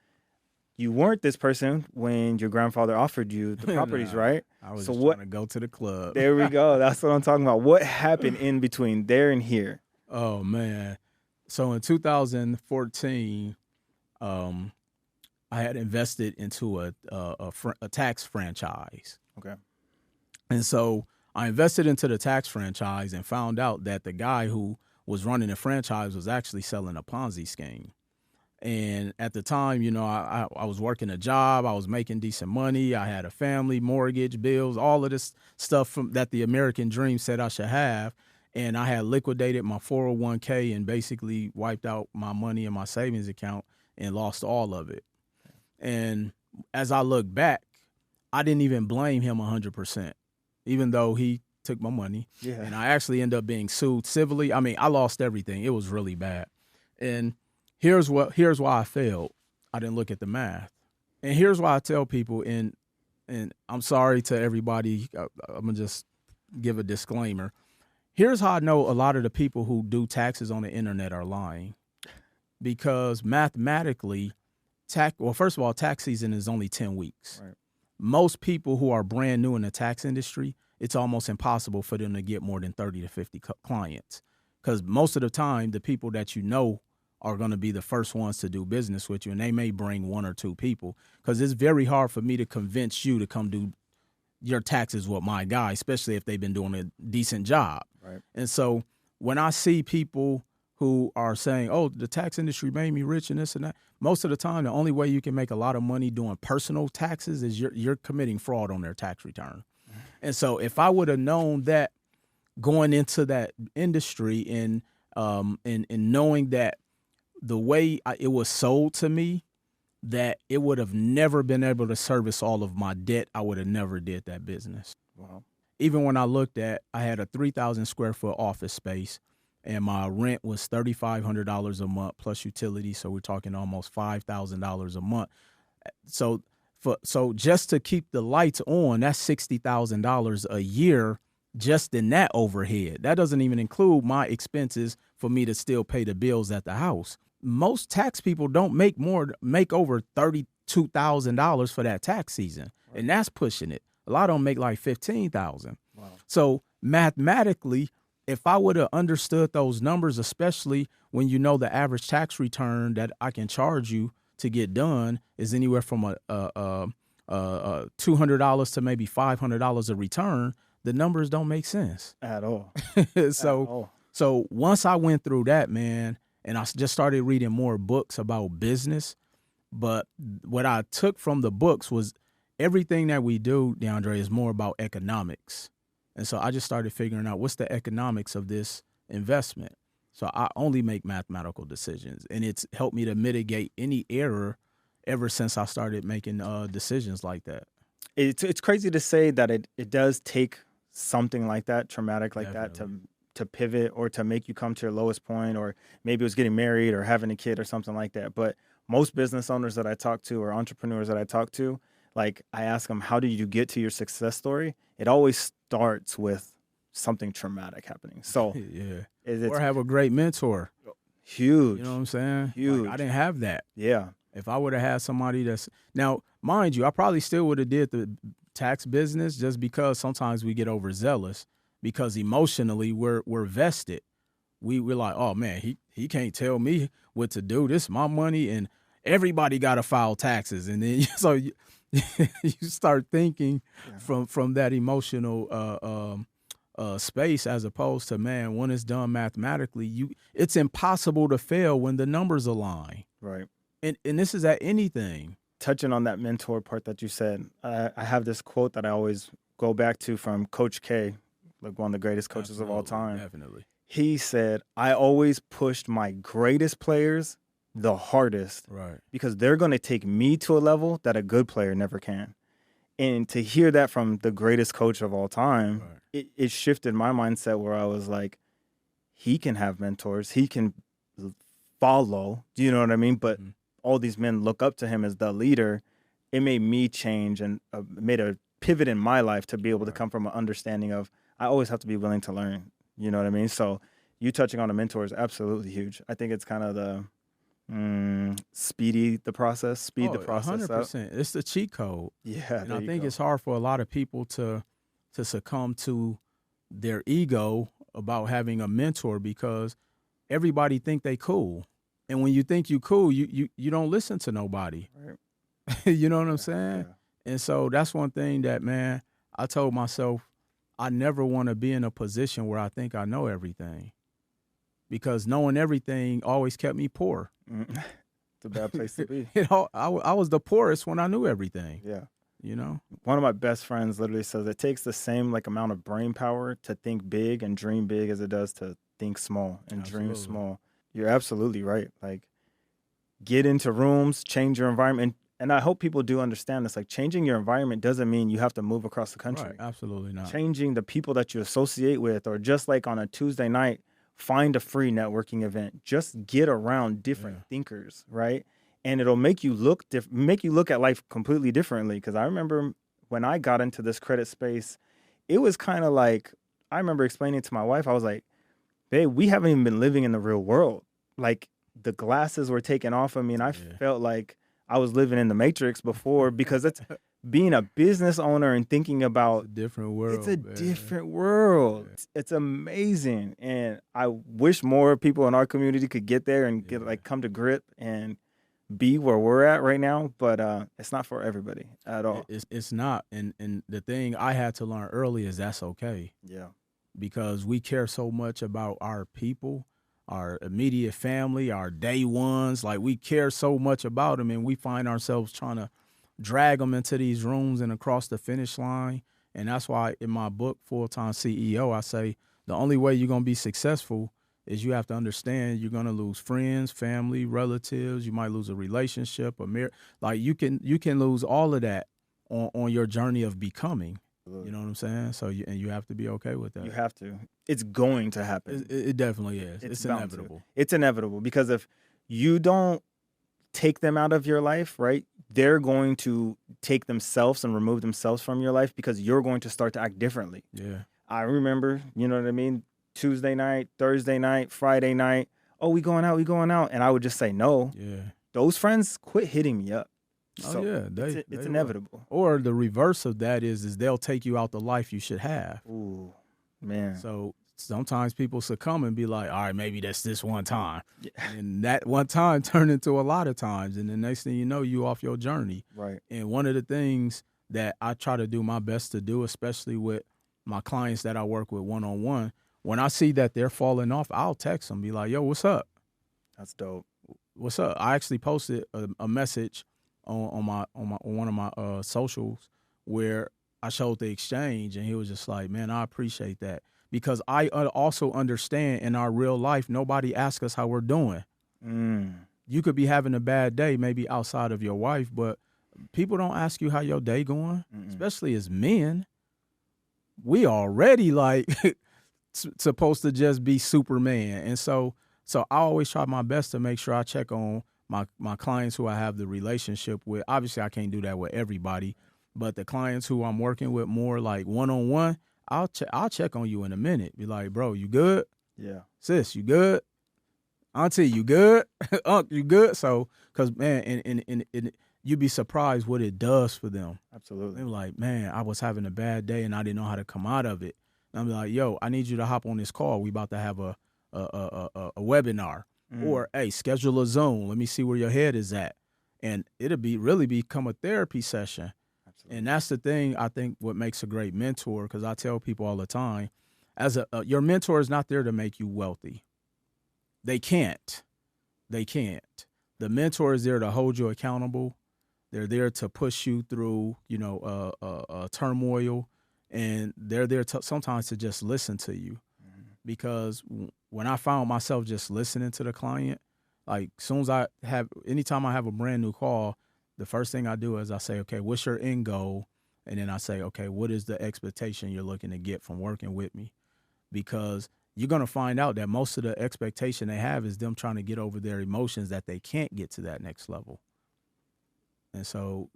[SPEAKER 2] you weren't this person when your grandfather offered you the properties, right?
[SPEAKER 1] I was trying to go to the club.
[SPEAKER 2] There we go. That's what I'm talking about. What happened in between there and here?
[SPEAKER 1] Oh, man. So in 2014, I had invested into a tax franchise.
[SPEAKER 2] Okay.
[SPEAKER 1] And so I invested into the tax franchise and found out that the guy who was running the franchise was actually selling a Ponzi scheme. And at the time, I was working a job. I was making decent money. I had a family, mortgage, bills, all of this stuff that the American dream said I should have. And I had liquidated my 401k and basically wiped out my money in my savings account and lost all of it. And as I look back, I didn't even blame him 100%, even though he took my money. Yeah. And I actually ended up being sued civilly. I mean, I lost everything. It was really bad. And here's why I failed. I didn't look at the math. And here's why I tell people, and I'm sorry to everybody, I'm going to just give a disclaimer. Here's how I know a lot of the people who do taxes on the internet are lying. Because mathematically, first of all, tax season is only 10 weeks. Right. Most people who are brand new in the tax industry, it's almost impossible for them to get more than 30 to 50 clients. Because most of the time, the people that you know are going to be the first ones to do business with you, and they may bring one or two people. Because it's very hard for me to convince you to come do your taxes with my guy, especially if they've been doing a decent job. Right. And so when I see people who are saying, oh, the tax industry made me rich and this and that, most of the time, the only way you can make a lot of money doing personal taxes is you're committing fraud on their tax return. Mm-hmm. And so if I would have known that going into that industry and knowing that the way it was sold to me, that it would have never been able to service all of my debt, I would have never did that business. Wow. Even when I looked at, I had a 3,000 square foot office space, and my rent was $3,500 a month plus utilities. So we're talking almost $5,000 a month. So just to keep the lights on, that's $60,000 a year just in that overhead. That doesn't even include my expenses for me to still pay the bills at the house. Most tax people don't make over $32,000 for that tax season, right. And that's pushing it. A lot of them make like 15,000.
[SPEAKER 2] Wow.
[SPEAKER 1] So mathematically, if I would have understood those numbers, especially when you know the average tax return that I can charge you to get done is anywhere from $200 to maybe $500 a return, the numbers don't make sense
[SPEAKER 2] At all.
[SPEAKER 1] So once I went through that, man, and I just started reading more books about business, but what I took from the books was everything that we do, DeAndre, is more about economics. And so I just started figuring out what's the economics of this investment. So I only make mathematical decisions, and it's helped me to mitigate any error ever since I started making decisions like that.
[SPEAKER 2] It's crazy to say that it does take something like that, traumatic like
[SPEAKER 1] Definitely.
[SPEAKER 2] that, to pivot or to make you come to your lowest point, or maybe it was getting married or having a kid or something like that. But most business owners that I talk to or entrepreneurs that I talk to, like I ask them, how did you get to your success story? It always starts with something traumatic happening. So
[SPEAKER 1] Yeah.
[SPEAKER 2] it's
[SPEAKER 1] Or have a great mentor.
[SPEAKER 2] huge.
[SPEAKER 1] You know what I'm saying?
[SPEAKER 2] Huge.
[SPEAKER 1] Like, I didn't have that.
[SPEAKER 2] Yeah.
[SPEAKER 1] If I would have had somebody that's now, mind you, I probably still would have did the tax business just because sometimes we get overzealous because emotionally we're vested. We're like, oh man, he can't tell me what to do. This is my money, and everybody got to file taxes, and then so you start thinking from that emotional space as opposed to, man, when it's done mathematically, it's impossible to fail when the numbers align.
[SPEAKER 2] Right.
[SPEAKER 1] And this is at anything.
[SPEAKER 2] Touching on that mentor part that you said, I have this quote that I always go back to from Coach K, like one of the greatest coaches of all time.
[SPEAKER 1] Definitely.
[SPEAKER 2] He said, I always pushed my greatest players the hardest,
[SPEAKER 1] Right.
[SPEAKER 2] because they're going to take me to a level that a good player never can. And to hear that from the greatest coach of all time,
[SPEAKER 1] Right.
[SPEAKER 2] it shifted my mindset where I was like, he can have mentors, he can follow, do you know what I mean? But all these men look up to him as the leader. It made me change and made a pivot in my life to be able to come from an understanding of I always have to be willing to learn. You know what I mean? So you touching on a mentor is absolutely huge. I think it's kind of the speed the process
[SPEAKER 1] 100%.
[SPEAKER 2] up.
[SPEAKER 1] It's the cheat code.
[SPEAKER 2] Yeah,
[SPEAKER 1] And I think it's hard for a lot of people to succumb to their ego about having a mentor because everybody think they cool. And when you think you cool, you don't listen to nobody.
[SPEAKER 2] Right.
[SPEAKER 1] You know what I'm saying?
[SPEAKER 2] Yeah.
[SPEAKER 1] And so that's one thing that, man, I told myself I never want to be in a position where I think I know everything. Because knowing everything always kept me poor.
[SPEAKER 2] It's a bad place to be.
[SPEAKER 1] I was the poorest when I knew everything.
[SPEAKER 2] Yeah.
[SPEAKER 1] You know?
[SPEAKER 2] One of my best friends literally says it takes the same amount of brain power to think big and dream big as it does to think small and dream small. You're absolutely right. Like, get into rooms, change your environment. And I hope people do understand this. Like, changing your environment doesn't mean you have to move across the country.
[SPEAKER 1] Right, absolutely not.
[SPEAKER 2] Changing the people that you associate with, or just like on a Tuesday night, find a free networking event. Just get around different thinkers, right? And it'll make you look at life completely differently. Because I remember when I got into this credit space, it was kind of like, I remember explaining to my wife, I was like, babe, we haven't even been living in the real world. Like, the glasses were taken off of me, and I felt like I was living in the Matrix before, because it's being a business owner and thinking about
[SPEAKER 1] a different world.
[SPEAKER 2] It's a different world. Yeah. It's amazing. And I wish more people in our community could get there and come to grip and be where we're at right now. But it's not for everybody at all.
[SPEAKER 1] It's not. And the thing I had to learn early is that's okay.
[SPEAKER 2] Yeah.
[SPEAKER 1] Because we care so much about our people, our immediate family, our day ones. Like, we care so much about them, and we find ourselves trying to drag them into these rooms and across the finish line. And that's why in my book, Full-Time CEO, I say the only way you're going to be successful is you have to understand you're going to lose friends, family, relatives. You might lose a relationship, a marriage. Like, you can lose all of that on your journey of becoming. You know what I'm saying? So you have to be okay with that.
[SPEAKER 2] You have to. It's going to happen.
[SPEAKER 1] It definitely is. It's inevitable.
[SPEAKER 2] It's inevitable, because if you don't take them out of your life, right, they're going to take themselves and remove themselves from your life, because you're going to start to act differently.
[SPEAKER 1] Yeah.
[SPEAKER 2] I remember, you know what I mean, Tuesday night, Thursday night, Friday night, oh, we going out. And I would just say no.
[SPEAKER 1] Yeah.
[SPEAKER 2] Those friends quit hitting me up. So
[SPEAKER 1] yeah,
[SPEAKER 2] it's inevitable.
[SPEAKER 1] Or the reverse of that is they'll take you out the life you should have.
[SPEAKER 2] Ooh, man.
[SPEAKER 1] So sometimes people succumb and be like, all right, maybe that's this one time.
[SPEAKER 2] Yeah.
[SPEAKER 1] And that one time turned into a lot of times. And the next thing you know, you off your journey.
[SPEAKER 2] Right.
[SPEAKER 1] And one of the things that I try to do my best to do, especially with my clients that I work with one-on-one, when I see that they're falling off, I'll text them, be like, yo, what's up?
[SPEAKER 2] That's dope.
[SPEAKER 1] What's up? I actually posted a message on one of my socials where I showed the exchange, and he was just like, man, I appreciate that. Because I also understand in our real life, nobody asks us how we're doing. You could be having a bad day, maybe outside of your wife, but people don't ask you how your day going, especially as men. We already like supposed to just be Superman. And so I always try my best to make sure I check on my clients who I have the relationship with. Obviously, I can't do that with everybody, but the clients who I'm working with more like one-on-one, I'll check on you in a minute. Be like, bro, you good?
[SPEAKER 2] Yeah.
[SPEAKER 1] Sis, you good? Auntie, you good? Unc, you good? So, because, man, and you'd be surprised what it does for them.
[SPEAKER 2] Absolutely.
[SPEAKER 1] They're like, man, I was having a bad day and I didn't know how to come out of it. And I'm like, yo, I need you to hop on this call. We about to have a webinar. Or, hey, schedule a Zoom. Let me see where your head is at. And it'll really become a therapy session. Absolutely. And that's the thing, I think, what makes a great mentor, because I tell people all the time, your mentor is not there to make you wealthy. They can't. The mentor is there to hold you accountable. They're there to push you through, turmoil, and they're there sometimes to just listen to you. Because when I found myself just listening to the client, like anytime I have a brand new call, the first thing I do is I say, okay, what's your end goal? And then I say, okay, what is the expectation you're looking to get from working with me? Because you're going to find out that most of the expectation they have is them trying to get over their emotions that they can't get to that next level. And so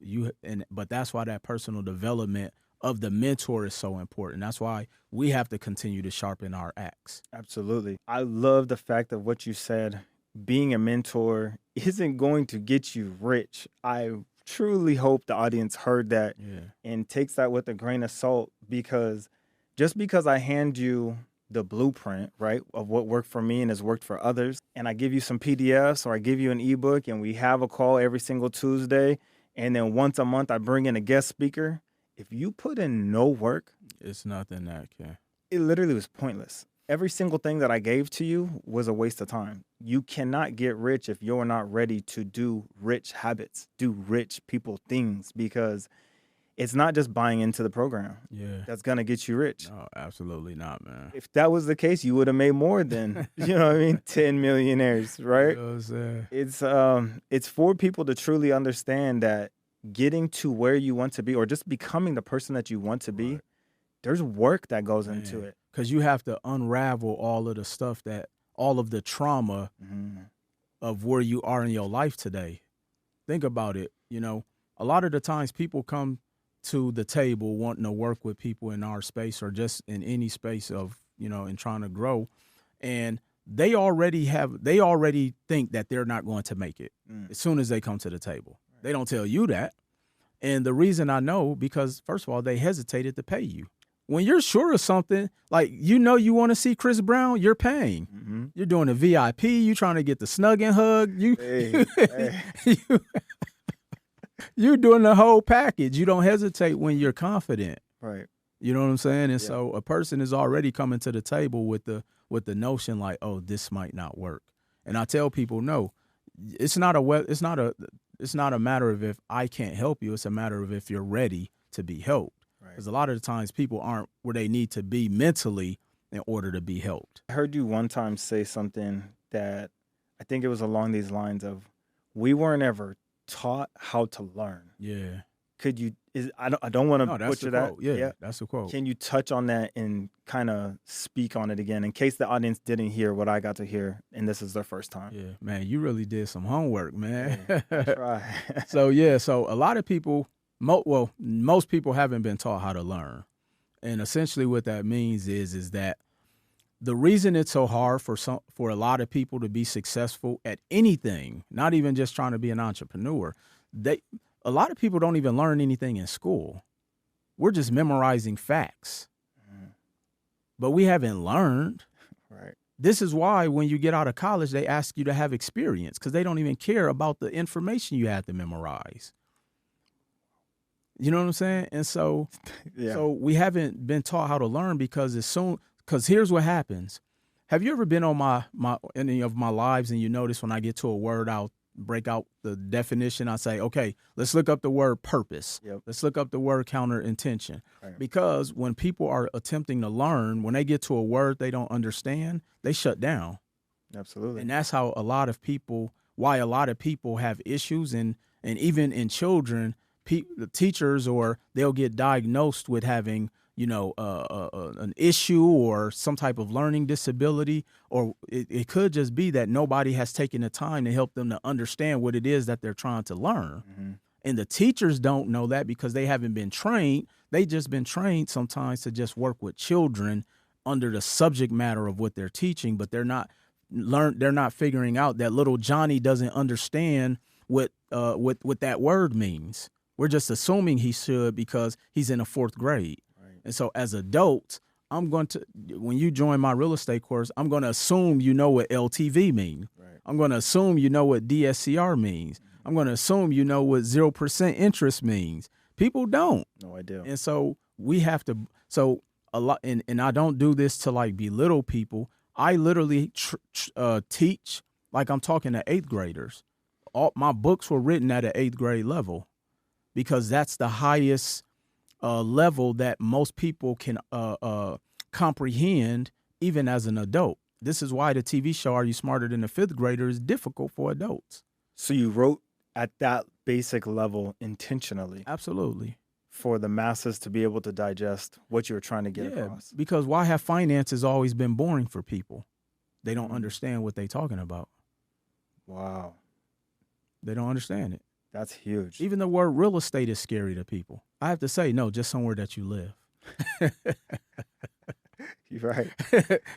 [SPEAKER 1] but that's why that personal development of the mentor is so important. That's why we have to continue to sharpen our axe.
[SPEAKER 2] Absolutely. I love the fact of what you said. Being a mentor isn't going to get you rich. I truly hope the audience heard that and takes that with a grain of salt, because just because I hand you the blueprint, right, of what worked for me and has worked for others, and I give you some PDFs or I give you an ebook and we have a call every single Tuesday, and then once a month I bring in a guest speaker, if you put in no work,
[SPEAKER 1] it's nothing that can.
[SPEAKER 2] It literally was pointless. Every single thing that I gave to you was a waste of time. You cannot get rich if you're not ready to do rich habits, do rich people things, because it's not just buying into the program that's going to get you rich.
[SPEAKER 1] No, absolutely not, man.
[SPEAKER 2] If that was the case, you would have made more than, 10 millionaires, right?
[SPEAKER 1] You know what I'm saying?
[SPEAKER 2] It's for people to truly understand that getting to where you want to be, or just becoming the person that you want to be, there's work that goes into it.
[SPEAKER 1] Because you have to unravel all of the stuff all of the trauma of where you are in your life today. Think about it. A lot of the times people come to the table wanting to work with people in our space or just in any space of, in trying to grow. And they already think that they're not going to make it as soon as they come to the table. They don't tell you that. And the reason I know, because first of all, they hesitated to pay you. When you're sure of something, like, you want to see Chris Brown, you're paying. You're doing a VIP. You're trying to get the snug and hug. You're doing the whole package. You don't hesitate when you're confident.
[SPEAKER 2] Right.
[SPEAKER 1] You know what I'm saying? And so a person is already coming to the table with the notion like, oh, this might not work. And I tell people, no, it's not a matter of if I can't help you. It's a matter of if you're ready to be helped. Because a lot of the times people aren't where they need to be mentally in order to be helped.
[SPEAKER 2] I heard you one time say something that I think it was along these lines of, we weren't ever taught how to learn.
[SPEAKER 1] Yeah.
[SPEAKER 2] Could you, I don't want to butcher that.
[SPEAKER 1] Yeah, that's the quote.
[SPEAKER 2] Can you touch on that and kind of speak on it again in case the audience didn't hear what I got to hear and this is their first time?
[SPEAKER 1] Yeah, man, you really did some homework, man.
[SPEAKER 2] Yeah, try.
[SPEAKER 1] So a lot of people, most people haven't been taught how to learn. And essentially what that means is that the reason it's so hard for a lot of people to be successful at anything, not even just trying to be an entrepreneur, a lot of people don't even learn anything in school. We're just memorizing facts. But we haven't learned.
[SPEAKER 2] Right.
[SPEAKER 1] This is why when you get out of college, they ask you to have experience because they don't even care about the information you had to memorize. You know what I'm saying? And so, so we haven't been taught how to learn because here's what happens. Have you ever been on any of my lives and you notice when I get to a word, I'll break out the definition. I say, okay, let's look up the word purpose.
[SPEAKER 2] Yep.
[SPEAKER 1] Let's look up the word counterintention.
[SPEAKER 2] Right.
[SPEAKER 1] Because when people are attempting to learn, when they get to a word they don't understand, they shut down.
[SPEAKER 2] Absolutely.
[SPEAKER 1] And that's how why a lot of people have issues. And even in children, the teachers, or they'll get diagnosed with having, an issue or some type of learning disability, or it could just be that nobody has taken the time to help them to understand what it is that they're trying to learn. Mm-hmm. And the teachers don't know that because they haven't been trained. They just been trained sometimes to just work with children under the subject matter of what they're teaching, but they're not figuring out that little Johnny doesn't understand what that word means. We're just assuming he should because he's in the 4th grade. And so as adults, when you join my real estate course, I'm going to assume you know what LTV means. Right. I'm going to assume you know what DSCR means. Mm-hmm. I'm going to assume you know what 0% interest means. People don't.
[SPEAKER 2] No idea.
[SPEAKER 1] And so we have to, a lot, and I don't do this to like belittle people. I literally teach like I'm talking to 8th graders. All my books were written at an 8th grade level because that's the highest level that most people can comprehend even as an adult. This is why the TV show Are You Smarter Than a 5th Grader is difficult for adults.
[SPEAKER 2] So you wrote at that basic level intentionally.
[SPEAKER 1] Absolutely.
[SPEAKER 2] For the masses to be able to digest what you're trying to get across.
[SPEAKER 1] Because why have finances always been boring for people? They don't understand what they're talking about.
[SPEAKER 2] Wow.
[SPEAKER 1] They don't understand it.
[SPEAKER 2] That's huge.
[SPEAKER 1] Even the word real estate is scary to people. I have to say, no, just somewhere that you live.
[SPEAKER 2] You're right.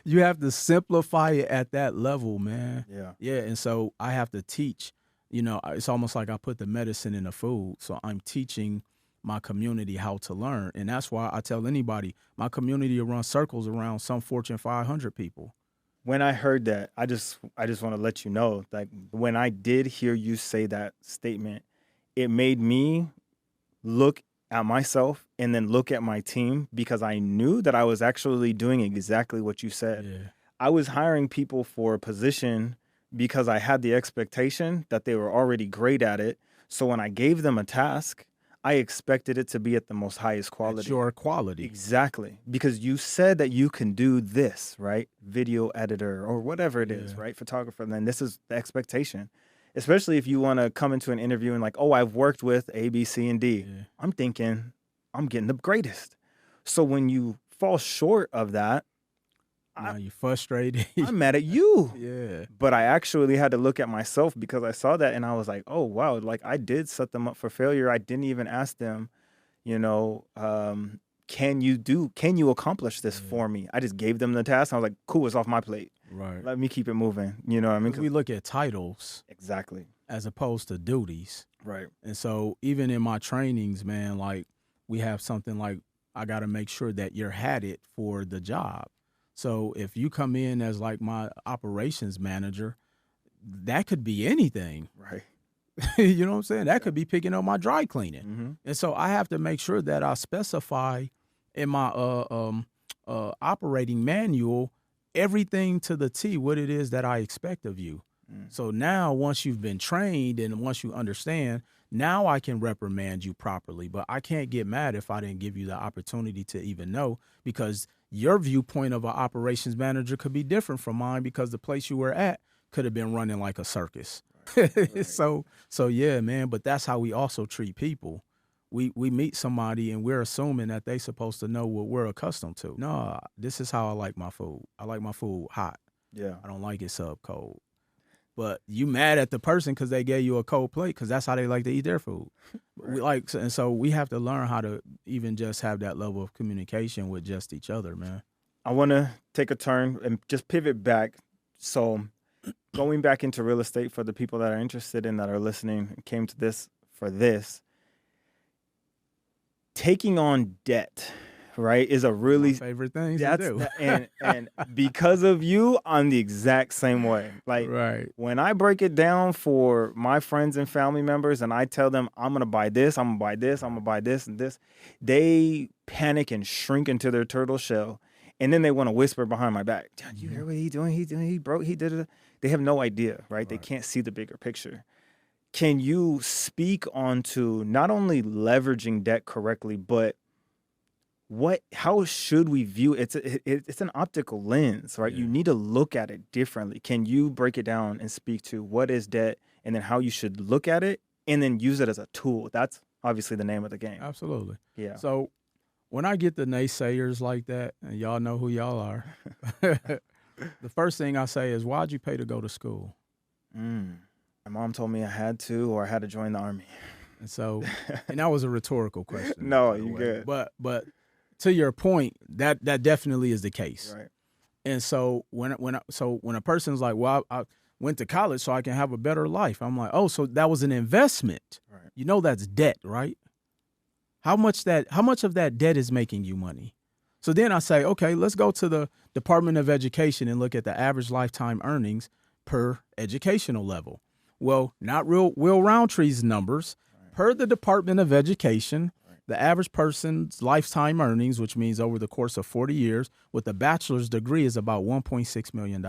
[SPEAKER 1] You have to simplify it at that level, man.
[SPEAKER 2] Yeah.
[SPEAKER 1] Yeah, and so I have to teach. It's almost like I put the medicine in the food. So I'm teaching my community how to learn. And that's why I tell anybody, my community will run circles around some Fortune 500 people.
[SPEAKER 2] When I heard that, I just want to let you know, like when I did hear you say that statement, it made me look at myself and then look at my team because I knew that I was actually doing exactly what you said. Yeah. I was hiring people for a position because I had the expectation that they were already great at it. So when I gave them a task, I expected it to be at the most highest quality.
[SPEAKER 1] At your quality.
[SPEAKER 2] Exactly. Because you said that you can do this, right? Video editor or whatever it is, right? Photographer. And then this is the expectation. Especially if you want to come into an interview and like, oh, I've worked with A, B, C, and D. Yeah. I'm thinking I'm getting the greatest. So when you fall short of that,
[SPEAKER 1] now you're frustrated.
[SPEAKER 2] I'm mad at you.
[SPEAKER 1] Yeah.
[SPEAKER 2] But I actually had to look at myself because I saw that and I was like, oh, wow, like I did set them up for failure. I didn't even ask them, can you accomplish this for me? I just gave them the task. I was like, cool, it's off my plate.
[SPEAKER 1] Right.
[SPEAKER 2] Let me keep it moving. You know what I mean?
[SPEAKER 1] We look at titles.
[SPEAKER 2] Exactly.
[SPEAKER 1] As opposed to duties.
[SPEAKER 2] Right.
[SPEAKER 1] And so even in my trainings, man, like we have something like I got to make sure that you're had it for the job. So if you come in as like my operations manager, that could be anything.
[SPEAKER 2] Right.
[SPEAKER 1] You know what I'm saying? That could be picking up my dry cleaning. Mm-hmm. And so I have to make sure that I specify in my operating manual everything to the T what it is that I expect of you. So now once you've been trained and once you understand, now I can reprimand you properly. But I can't get mad if I didn't give you the opportunity to even know, because your viewpoint of an operations manager could be different from mine because the place you were at could have been running like a circus. Right. So yeah, man, but that's how we also treat people. We meet somebody and we're assuming that they supposed to know what we're accustomed to. No, this is how I like my food. I like my food hot.
[SPEAKER 2] Yeah.
[SPEAKER 1] I don't like it sub cold. But you mad at the person because they gave you a cold plate because that's how they like to eat their food. Right. And so we have to learn how to even just have that level of communication with just each other, man.
[SPEAKER 2] I want to take a turn and just pivot back. So going back into real estate for the people that are interested in, that are listening and came to this for this, taking on debt, right, is a really
[SPEAKER 1] favorite things to do.
[SPEAKER 2] and because of you, I'm the exact same way. Like,
[SPEAKER 1] right.
[SPEAKER 2] when I break it down for my friends and family members and I tell them I'm going to buy this, I'm going to buy this, I'm going to buy this and this, they panic and shrink into their turtle shell. And then they want to whisper behind my back, you hear what he doing? He broke, he did it. They have no idea, right? They can't see the bigger picture. Can you speak onto not only leveraging debt correctly, but how should we view it? It's an optical lens, right? Yeah. You need to look at it differently. Can you break it down and speak to what is debt and then how you should look at it and then use it as a tool? That's obviously the name of the game.
[SPEAKER 1] Absolutely.
[SPEAKER 2] Yeah.
[SPEAKER 1] So when I get the naysayers like that, and y'all know who y'all are, the first thing I say is, why'd you pay to go to school?
[SPEAKER 2] My mom told me I had to, or I had to join the Army.
[SPEAKER 1] And so, and that was a rhetorical question.
[SPEAKER 2] No, you good.
[SPEAKER 1] But to your point, that definitely is the case.
[SPEAKER 2] Right.
[SPEAKER 1] And so when a person's like, well, I went to college so I can have a better life, I'm like, oh, so that was an investment.
[SPEAKER 2] Right.
[SPEAKER 1] You know that's debt, right? How much of that debt is making you money? So then I say, okay, let's go to the Department of Education and look at the average lifetime earnings per educational level. Well, not Will Roundtree's numbers. Right. Per the Department of Education, right, the average person's lifetime earnings, which means over the course of 40 years, with a bachelor's degree is about $1.6 million.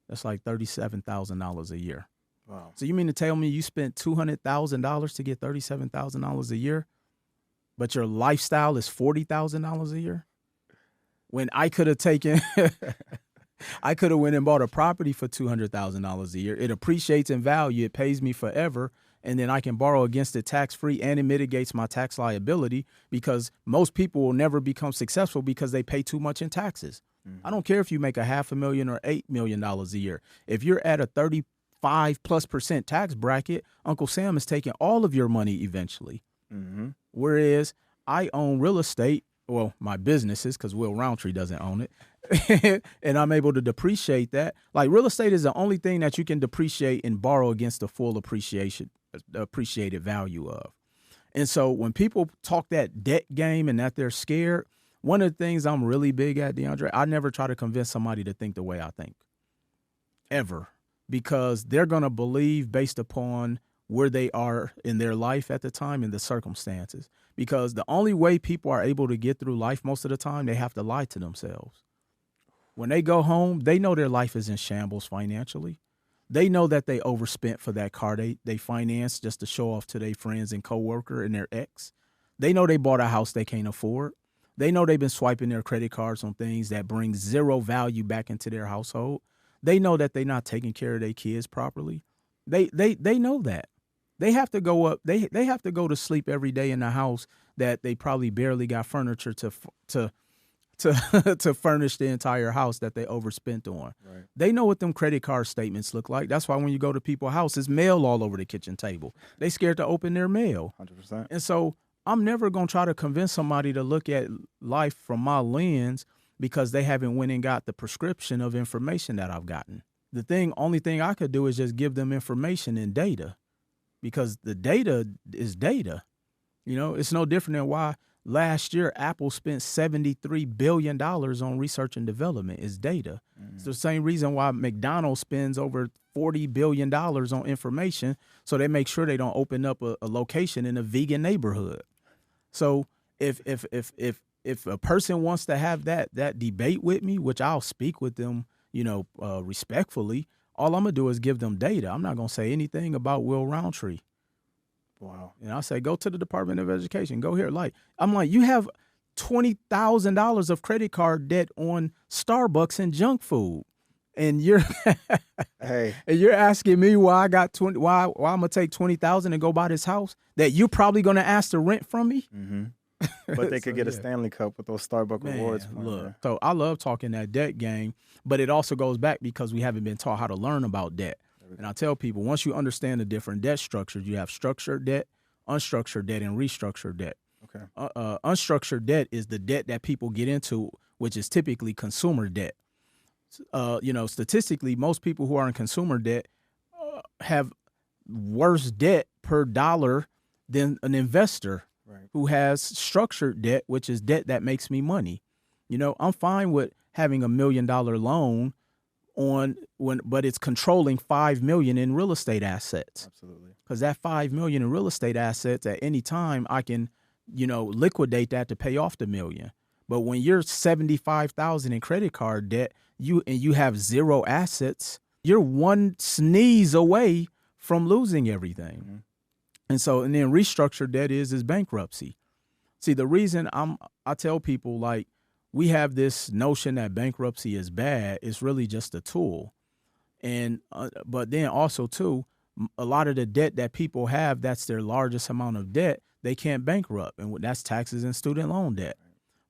[SPEAKER 1] That's like $37,000 a year.
[SPEAKER 2] Wow.
[SPEAKER 1] So you mean to tell me you spent $200,000 to get $37,000 a year? But your lifestyle is $40,000 a year? When I could have went and bought a property for $200,000 a year. It appreciates in value. It pays me forever. And then I can borrow against it tax-free, and it mitigates my tax liability, because most people will never become successful because they pay too much in taxes. Mm-hmm. I don't care if you make $500,000 or $8 million a year. If you're at a 35+% tax bracket, Uncle Sam is taking all of your money eventually.
[SPEAKER 2] Mm-hmm.
[SPEAKER 1] Whereas I own real estate, well, my businesses, because Will Roundtree doesn't own it, and I'm able to depreciate that. Like, real estate is the only thing that you can depreciate and borrow against the full appreciated value of. And so when people talk that debt game and that they're scared, one of the things I'm really big at, DeAndre, I never try to convince somebody to think the way I think, ever, because they're going to believe based upon where they are in their life at the time and the circumstances. Because the only way people are able to get through life most of the time, they have to lie to themselves. When they go home, they know their life is in shambles financially. They know that they overspent for that car they financed just to show off to their friends and coworker and their ex. They know they bought a house they can't afford. They know they've been swiping their credit cards on things that bring zero value back into their household. They know that they're not taking care of their kids properly. They know that. They have to go up. They have to go to sleep every day in a house that they probably barely got furniture to furnish the entire house that they overspent on.
[SPEAKER 2] Right.
[SPEAKER 1] They know what them credit card statements look like. That's why when you go to people's houses, mail all over the kitchen table. They scared to open their mail.
[SPEAKER 2] 100%.
[SPEAKER 1] And so I'm never going to try to convince somebody to look at life from my lens because they haven't went and got the prescription of information that I've gotten. Only thing I could do is just give them information and data, because the data is data. You know, it's no different than why last year Apple spent $73 billion on research and development. Is data. Mm-hmm. It's the same reason why McDonald's spends over $40 billion on information, so they make sure they don't open up a location in a vegan neighborhood. So if a person wants to have that debate with me, which I'll speak with them, respectfully, all I'm going to do is give them data. I'm not going to say anything about Will Roundtree.
[SPEAKER 2] Wow.
[SPEAKER 1] And I say, go to the Department of Education. Go here. I'm like, you have $20,000 of credit card debt on Starbucks and junk food. And you're
[SPEAKER 2] hey,
[SPEAKER 1] and you're asking me why I got why I'm gonna take $20,000 and go buy this house that you're probably gonna ask to rent from me.
[SPEAKER 2] Mm-hmm. But they could get a Stanley Cup with those Starbucks rewards.
[SPEAKER 1] Look, so I love talking that debt game, but it also goes back because we haven't been taught how to learn about debt. And I tell people, once you understand the different debt structures, you have structured debt, unstructured debt, and restructured debt.
[SPEAKER 2] Okay.
[SPEAKER 1] Unstructured debt is the debt that people get into, which is typically consumer debt. Statistically, most people who are in consumer debt have worse debt per dollar than an investor.
[SPEAKER 2] Right.
[SPEAKER 1] who has structured debt, which is debt that makes me money. You know, I'm fine with having $1 million loan but it's controlling $5 million in real estate assets.
[SPEAKER 2] Absolutely.
[SPEAKER 1] Because that $5 million in real estate assets, at any time I can, liquidate that to pay off the $1 million. But when you're $75,000 in credit card debt, you have zero assets, you're one sneeze away from losing everything. Mm-hmm. And then restructured debt is bankruptcy. See, the reason I tell people, like, we have this notion that bankruptcy is bad. It's really just a tool. And but then also, too, a lot of the debt that people have, that's their largest amount of debt, they can't bankrupt. And that's taxes and student loan debt.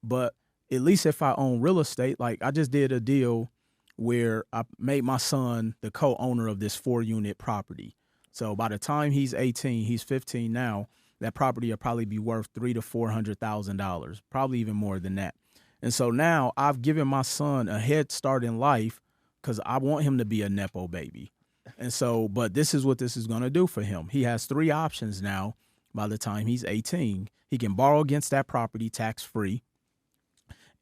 [SPEAKER 1] But at least if I own real estate, like I just did a deal where I made my son the co-owner of this 4-unit property. So by the time he's 18, he's 15 now, that property will probably be worth $300,000 to $400,000, probably even more than that. And so now I've given my son a head start in life because I want him to be a Nepo baby. And so, but this is what this is going to do for him. He has 3 options now by the time he's 18. He can borrow against that property tax-free.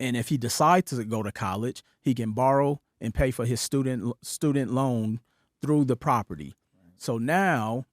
[SPEAKER 1] And if he decides to go to college, he can borrow and pay for his student loan through the property. So now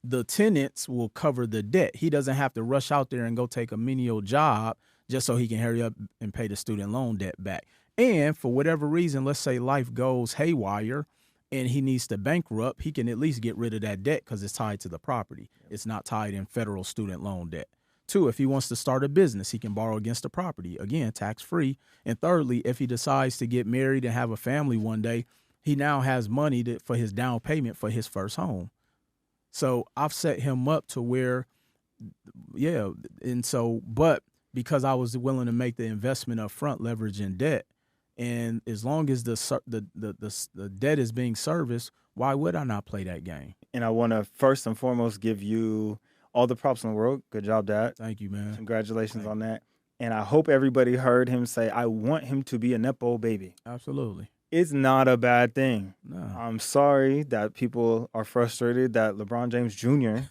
[SPEAKER 1] the tenants will cover the debt. He doesn't have to rush out there and go take a menial job just so he can hurry up and pay the student loan debt back. And for whatever reason, let's say life goes haywire and he needs to bankrupt, he can at least get rid of that debt because it's tied to the property. It's not tied in federal student loan debt. 2, if he wants to start a business, he can borrow against the property. Again, tax-free. And thirdly, if he decides to get married and have a family one day, he now has money for his down payment for his first home. So I've set him up to where, but because I was willing to make the investment up front, leveraging debt, and as long as the debt is being serviced, why would I not play that game?
[SPEAKER 2] And I want to first and foremost give you all the props in the world. Good job, Dad.
[SPEAKER 1] Thank you, man.
[SPEAKER 2] Congratulations on that. And I hope everybody heard him say, I want him to be a Nepo baby.
[SPEAKER 1] Absolutely.
[SPEAKER 2] It's not a bad thing.
[SPEAKER 1] No.
[SPEAKER 2] I'm sorry that people are frustrated that LeBron James Jr.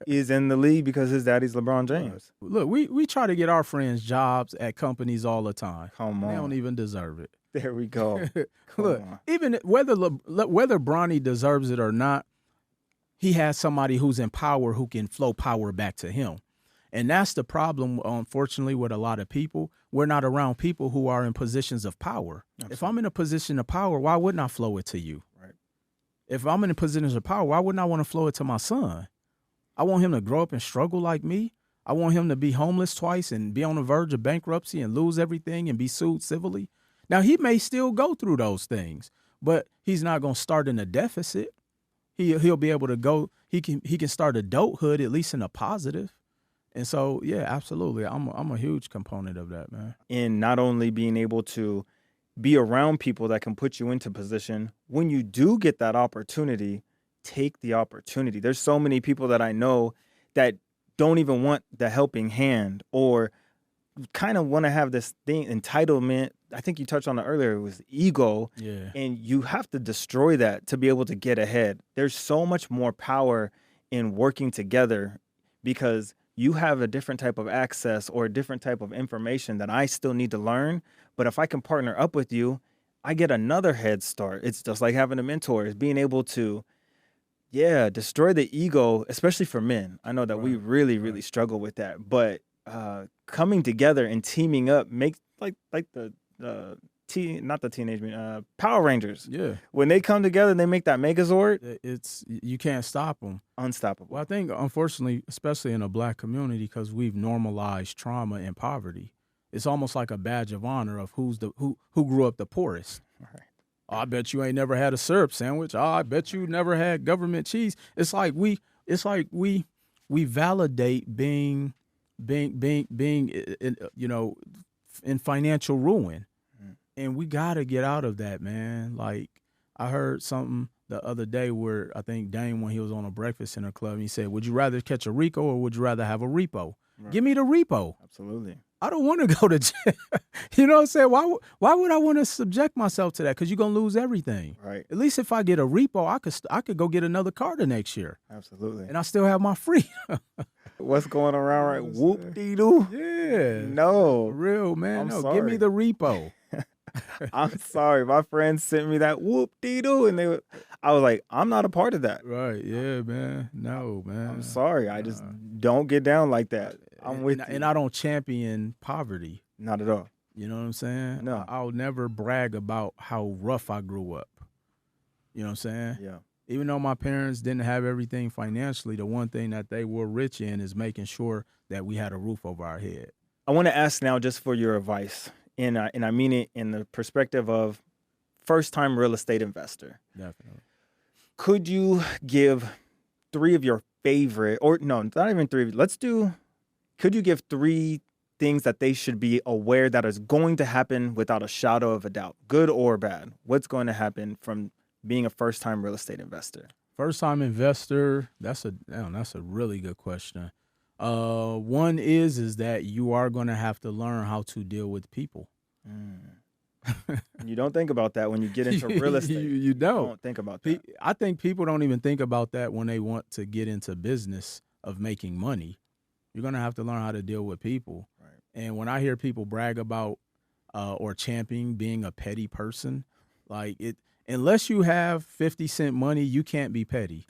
[SPEAKER 2] is in the league because his daddy's LeBron James.
[SPEAKER 1] Look, we try to get our friends jobs at companies all the time.
[SPEAKER 2] Come on.
[SPEAKER 1] They don't even deserve it.
[SPEAKER 2] There we go.
[SPEAKER 1] Look, even whether Bronny deserves it or not, he has somebody who's in power who can flow power back to him. And that's the problem, unfortunately, with a lot of people. We're not around people who are in positions of power. Absolutely. If I'm in a position of power, why wouldn't I flow it to you?
[SPEAKER 2] Right.
[SPEAKER 1] If I'm in a position of power, why wouldn't I want to flow it to my son? I want him to grow up and struggle like me. I want him to be homeless twice and be on the verge of bankruptcy and lose everything and be sued civilly. Now, he may still go through those things, but he's not going to start in a deficit. He'll be able to go. He can start adulthood at least in a positive. And so, yeah, absolutely. I'm a huge component of that, man.
[SPEAKER 2] In not only being able to be around people that can put you into position, when you do get that opportunity, take the opportunity. There's so many people that I know that don't even want the helping hand or kind of want to have this thing, entitlement. I think you touched on it earlier. It was ego.
[SPEAKER 1] Yeah.
[SPEAKER 2] And you have to destroy that to be able to get ahead. There's so much more power in working together because you have a different type of access or a different type of information that I still need to learn. But if I can partner up with you, I get another head start. It's just like having a mentor. It's being able to, destroy the ego, especially for men. I know that we really struggle with that. But coming together and teaming up makes like the not the Teenage Mutant, Power Rangers.
[SPEAKER 1] Yeah.
[SPEAKER 2] When they come together and they make that Megazord,
[SPEAKER 1] you can't stop them.
[SPEAKER 2] Unstoppable.
[SPEAKER 1] Well, I think, unfortunately, especially in a black community, because we've normalized trauma and poverty, it's almost like a badge of honor of who grew up the poorest.
[SPEAKER 2] Right.
[SPEAKER 1] Oh, I bet you ain't never had a syrup sandwich. Oh, I bet you never had government cheese. It's like we validate being in financial ruin. And we got to get out of that, man. Like, I heard something the other day where I think Dame, when he was on a Breakfast Center Club, he said, would you rather catch a Rico or would you rather have a repo? Right. Give me the repo.
[SPEAKER 2] Absolutely.
[SPEAKER 1] I don't want to go to jail. You know what I'm saying? Why would I want to subject myself to that? Because you're going to lose everything.
[SPEAKER 2] Right.
[SPEAKER 1] At least if I get a repo, I could go get another car the next year.
[SPEAKER 2] Absolutely.
[SPEAKER 1] And I still have my freedom.
[SPEAKER 2] What's going around right?
[SPEAKER 1] You know what I'm
[SPEAKER 2] Whoop-dee-doo.
[SPEAKER 1] Yeah.
[SPEAKER 2] No.
[SPEAKER 1] For real, man.
[SPEAKER 2] I'm
[SPEAKER 1] No,
[SPEAKER 2] sorry.
[SPEAKER 1] give me the repo.
[SPEAKER 2] I'm sorry. My friends sent me that whoop-dee-doo, and I was like, I'm not a part of that.
[SPEAKER 1] Right. Yeah, man. No, man.
[SPEAKER 2] I'm sorry. I just don't get down like that. I'm with you.
[SPEAKER 1] And I don't champion poverty.
[SPEAKER 2] Not at all.
[SPEAKER 1] You know what I'm saying?
[SPEAKER 2] No.
[SPEAKER 1] I'll never brag about how rough I grew up. You know what I'm saying?
[SPEAKER 2] Yeah.
[SPEAKER 1] Even though my parents didn't have everything financially, the one thing that they were rich in is making sure that we had a roof over our head.
[SPEAKER 2] I want to ask now just for your advice, and I mean it in the perspective of first-time real estate investor.
[SPEAKER 1] Definitely.
[SPEAKER 2] Could you give three of your favorite, or no, not even three. Could you give three things that they should be aware that is going to happen without a shadow of a doubt, good or bad? What's going to happen from being a first-time real estate investor?
[SPEAKER 1] First-time investor, that's a really good question. One is that you are going to have to learn how to deal with people.
[SPEAKER 2] You don't think about that when you get into real estate.
[SPEAKER 1] You don't
[SPEAKER 2] think about that.
[SPEAKER 1] I think people don't even think about that when they want to get into business of making money. You're going to have to learn how to deal with people.
[SPEAKER 2] Right.
[SPEAKER 1] And when I hear people brag about or champion being a petty person, like unless you have 50-cent money, you can't be petty.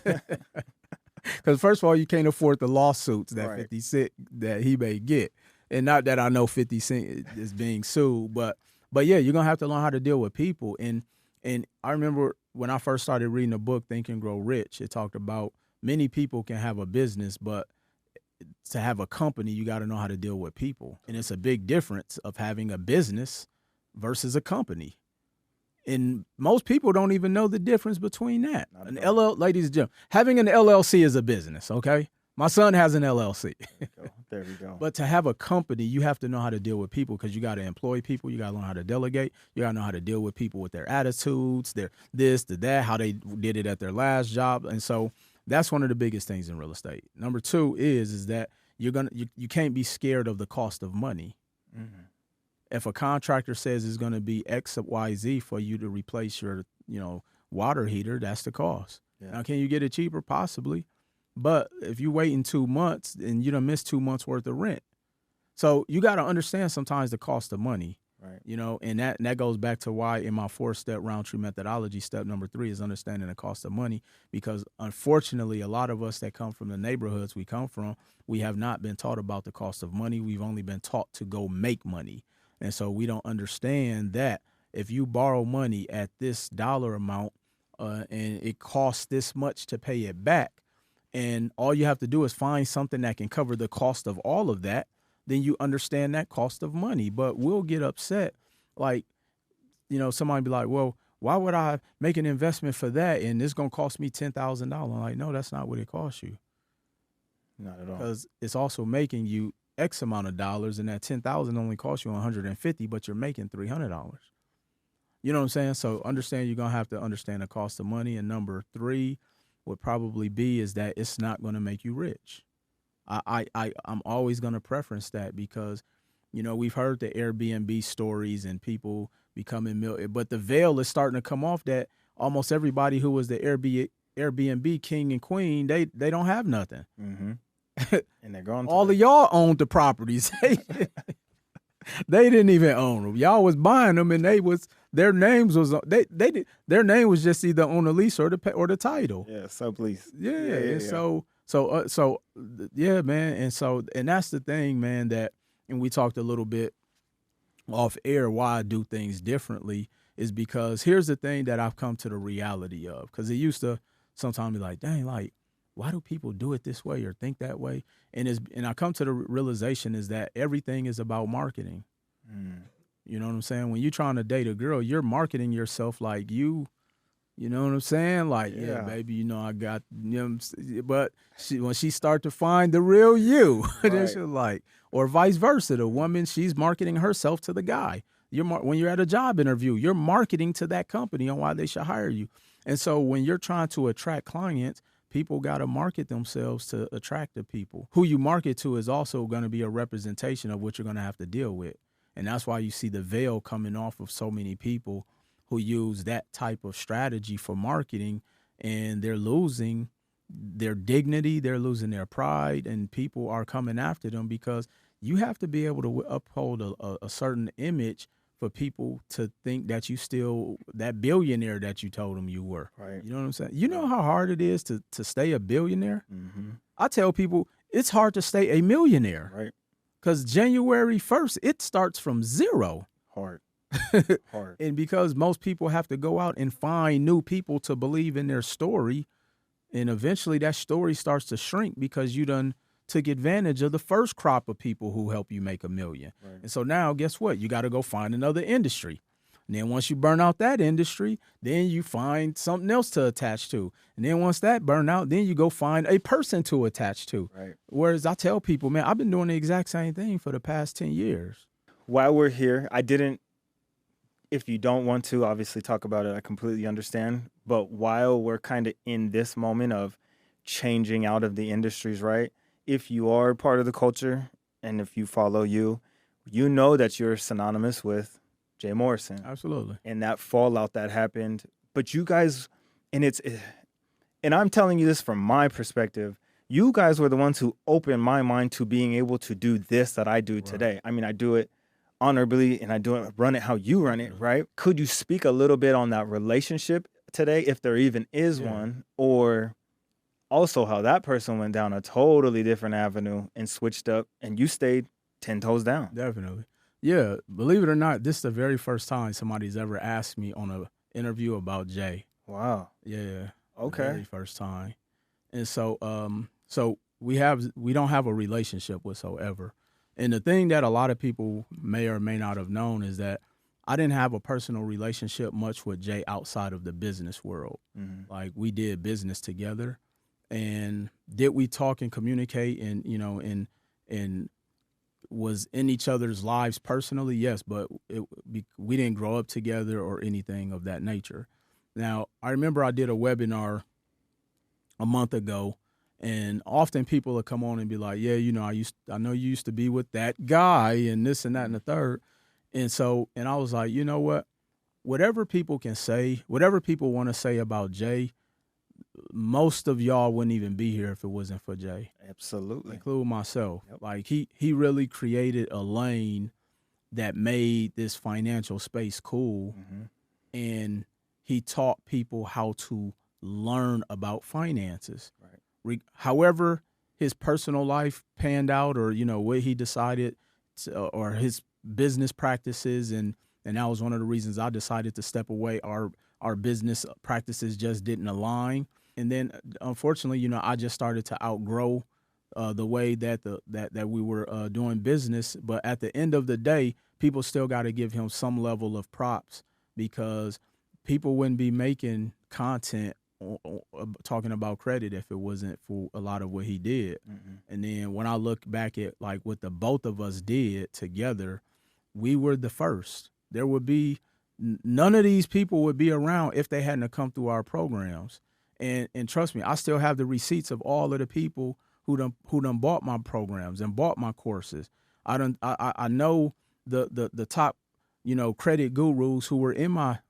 [SPEAKER 1] Because first of all, you can't afford the lawsuits that 50 Cent that he may get. And not that I know 50 Cent is being sued, but yeah, you're gonna have to learn how to deal with people. And I remember when I first started reading the book Think and Grow Rich, it talked about many people can have a business, but to have a company, you got to know how to deal with people. And it's a big difference of having a business versus a company. And most people don't even know the difference between that. Ladies and gentlemen, having an LLC is a business, okay? My son has an LLC.
[SPEAKER 2] There we go.
[SPEAKER 1] But to have a company, you have to know how to deal with people because you got to employ people. You got to learn how to delegate. You got to know how to deal with people with their attitudes, their this, their that, how they did it at their last job. And so that's one of the biggest things in real estate. Number two is that you can't be scared of the cost of money. Mm-hmm. If a contractor says it's going to be X, Y, Z for you to replace your, water heater, that's the cost. Yeah. Now, can you get it cheaper? Possibly. But if you wait in 2 months, then you done missed 2 months worth of rent. So you got to understand sometimes the cost of money. Right. And that goes back to why in my 4-step Roundtree methodology, step number 3 is understanding the cost of money. Because unfortunately, a lot of us that come from the neighborhoods we come from, we have not been taught about the cost of money. We've only been taught to go make money. And so we don't understand that if you borrow money at this dollar amount and it costs this much to pay it back, and all you have to do is find something that can cover the cost of all of that, then you understand that cost of money. But we'll get upset. Like, somebody be like, well, why would I make an investment for that and it's going to cost me $10,000? I'm like, no, that's not what it costs you.
[SPEAKER 2] Not at all. Because
[SPEAKER 1] it's also making you X amount of dollars, and that $10,000 only costs you $150, but you're making $300. You know what I'm saying? So understand you're gonna have to understand the cost of money. And number 3 would probably be is that it's not gonna make you rich. I'm always gonna preference that because, we've heard the Airbnb stories and people becoming but the veil is starting to come off that almost everybody who was the Airbnb king and queen, they don't have nothing. Mm-hmm.
[SPEAKER 2] And they're gone.
[SPEAKER 1] All of y'all owned the properties. They didn't even own them. Y'all was buying them, and their names was their name was just either on the lease or the title.
[SPEAKER 2] Yeah, sublease.
[SPEAKER 1] Yeah, and so yeah, man, and that's the thing, man. And we talked a little bit off air why I do things differently is because here's the thing that I've come to the reality of, because it used to sometimes be like, dang, like, why do people do it this way or think that way? And I come to the realization is that everything is about marketing. You know what I'm saying? When you're trying to date a girl, you're marketing yourself like you know what I'm saying? Like, yeah baby, I got, but when she start to find the real you, then she's like, or vice versa. The woman, she's marketing herself to the guy. When you're at a job interview, you're marketing to that company on why they should hire you. And so when you're trying to attract clients, people got to market themselves to attract the people. Who you market to is also going to be a representation of what you're going to have to deal with. And that's why you see the veil coming off of so many people who use that type of strategy for marketing, and they're losing their dignity, they're losing their pride, and people are coming after them because you have to be able to uphold a certain image for people to think that you still that billionaire that you told them you were.
[SPEAKER 2] Right.
[SPEAKER 1] You know what I'm saying? You know how hard it is to stay a billionaire?
[SPEAKER 2] Mm-hmm.
[SPEAKER 1] I tell people it's hard to stay a millionaire.
[SPEAKER 2] Right.
[SPEAKER 1] Because January 1st, it starts from zero.
[SPEAKER 2] Hard. Hard.
[SPEAKER 1] And because most people have to go out and find new people to believe in their story, and eventually that story starts to shrink because you done took advantage of the first crop of people who help you make $1 million.
[SPEAKER 2] Right.
[SPEAKER 1] And so now, guess what? You got to go find another industry. And then once you burn out that industry, then you find something else to attach to. And then once that burn out, then you go find a person to attach to.
[SPEAKER 2] Right.
[SPEAKER 1] Whereas I tell people, man, I've been doing the exact same thing for the past 10 years.
[SPEAKER 2] While we're here, if you don't want to obviously talk about it, I completely understand. But while we're kind of in this moment of changing out of the industries, right? If you are part of the culture and if you follow you know that you're synonymous with Jay Morrison.
[SPEAKER 1] Absolutely.
[SPEAKER 2] And that fallout that happened. But you guys, and I'm telling you this from my perspective, you guys were the ones who opened my mind to being able to do this that I do today. I mean, I do it honorably and run it how you run it, right? Could you speak a little bit on that relationship today, if there even is one, or also how that person went down a totally different avenue and switched up and you stayed 10 toes down?
[SPEAKER 1] Definitely. Yeah, believe it or not, this is the very first time somebody's ever asked me on an interview about Jay.
[SPEAKER 2] Wow.
[SPEAKER 1] Yeah.
[SPEAKER 2] Okay.
[SPEAKER 1] The very first time. And so we don't have a relationship whatsoever. And the thing that a lot of people may or may not have known is that I didn't have a personal relationship much with Jay outside of the business world.
[SPEAKER 2] Mm-hmm.
[SPEAKER 1] Like, we did business together, and did we talk and communicate and, you know, and was in each other's lives personally? Yes, but we didn't grow up together or anything of that nature. Now, I remember I did a webinar a month ago, and often people will come on and be like, yeah, you know, I know you used to be with that guy and this and that and the third. And I was like, you know what? Whatever people can say, whatever people want to say about Jay, most of y'all wouldn't even be here if it wasn't for Jay.
[SPEAKER 2] Absolutely.
[SPEAKER 1] Including myself.
[SPEAKER 2] Yep.
[SPEAKER 1] Like, he really created a lane that made this financial space cool.
[SPEAKER 2] Mm-hmm.
[SPEAKER 1] And he taught people how to learn about finances.
[SPEAKER 2] Right.
[SPEAKER 1] However his personal life panned out, or, you know, what he decided to, or his business practices, and that was one of the reasons I decided to step away. Our business practices just didn't align. And then, unfortunately, you know, I just started to outgrow the way that that we were doing business. But at the end of the day, people still got to give him some level of props, because people wouldn't be making content talking about credit if it wasn't for a lot of what he did.
[SPEAKER 2] Mm-hmm.
[SPEAKER 1] And then when I look back at like what the both of us did together, we were the first. There would be none of these people would be around if they hadn't come through our programs. And trust me, I still have the receipts of all of the people who done bought my programs and bought my courses. I know the top, you know, credit gurus who were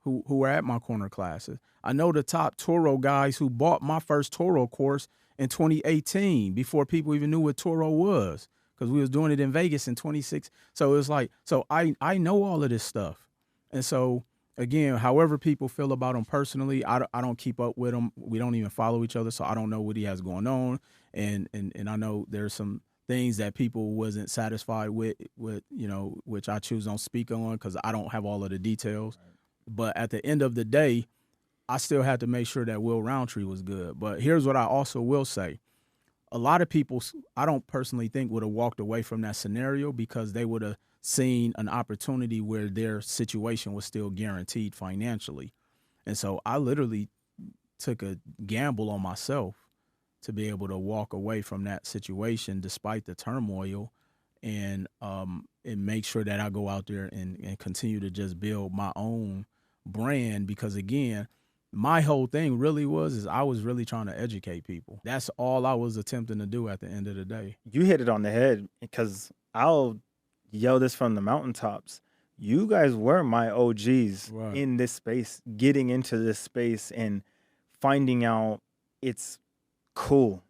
[SPEAKER 1] who were at my corner classes. I know the top Toro guys who bought my first Toro course in 2018 before people even knew what Toro was, because we was doing it in Vegas in 26. So it was like, so I know all of this stuff. And so, again, however people feel about him personally, I don't keep up with him. We don't even follow each other, so I don't know what he has going on. And I know there's some things that people wasn't satisfied with, you know, which I choose don't speak on because I don't have all of the details. Right. But at the end of the day, I still had to make sure that Will Roundtree was good. But here's what I also will say. A lot of people, I don't personally think, would have walked away from that scenario because they would have seen an opportunity where their situation was still guaranteed financially. And so I literally took a gamble on myself to be able to walk away from that situation despite the turmoil, and make sure that I go out there and continue to just build my own brand. Because, again, my whole thing really is I was really trying to educate people. That's all I was attempting to do at the end of the day.
[SPEAKER 2] You hit it on the head, because I'll yell this from the mountaintops. You guys were my OGs in this space, getting into this space and finding out it's cool,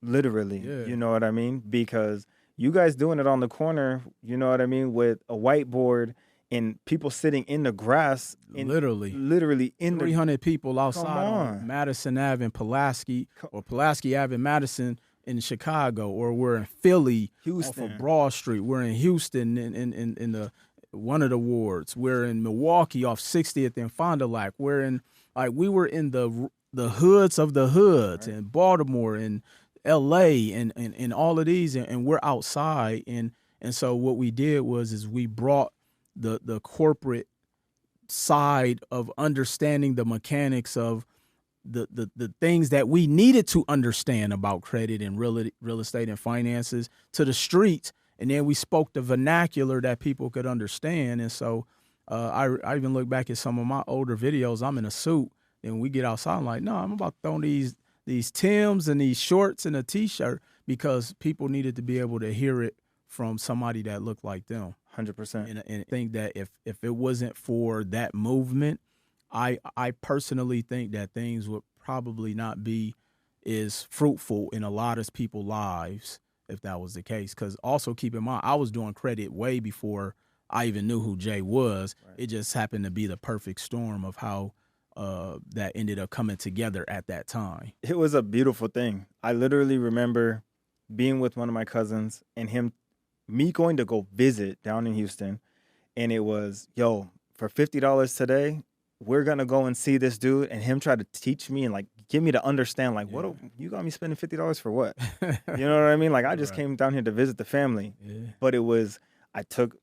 [SPEAKER 2] literally.
[SPEAKER 1] Yeah.
[SPEAKER 2] You know what I mean? Because you guys doing it on the corner, you know what I mean, with a whiteboard and people sitting in the grass, literally in
[SPEAKER 1] 300 people outside
[SPEAKER 2] on.
[SPEAKER 1] on Madison Ave in Pulaski, or Pulaski Ave in Madison in Chicago, or we're in Philly
[SPEAKER 2] Houston,
[SPEAKER 1] off of Broad Street. We're in Houston in the one of the wards. We're in Milwaukee off 60th and Fond du Lac. We were in the hoods of the hoods,
[SPEAKER 2] right,
[SPEAKER 1] in Baltimore and LA and all of these, and we're outside, and so what we did was we brought the corporate side of understanding the mechanics of the things that we needed to understand about credit and real estate and finances to the streets, and then we spoke the vernacular that people could understand. And so I even look back at some of my older videos. I'm in a suit, and we get outside, I'm like, no, I'm about to throw these Timbs and these shorts and a T-shirt, because people needed to be able to hear it from somebody that looked like them.
[SPEAKER 2] 100%.
[SPEAKER 1] And I think that if it wasn't for that movement, I personally think that things would probably not be as fruitful in a lot of people's lives if that was the case. Because also keep in mind, I was doing credit way before I even knew who Jay was. Right. It just happened to be the perfect storm of how that ended up coming together at that time.
[SPEAKER 2] It was a beautiful thing. I literally remember being with one of my cousins and me going to go visit down in Houston, and it was, yo, for $50 today, we're gonna go and see this dude, and him try to teach me and like get me to understand, like, what you got me spending $50 for what? You know what I mean? Like, I just came down here to visit the family. Yeah. But it was, I took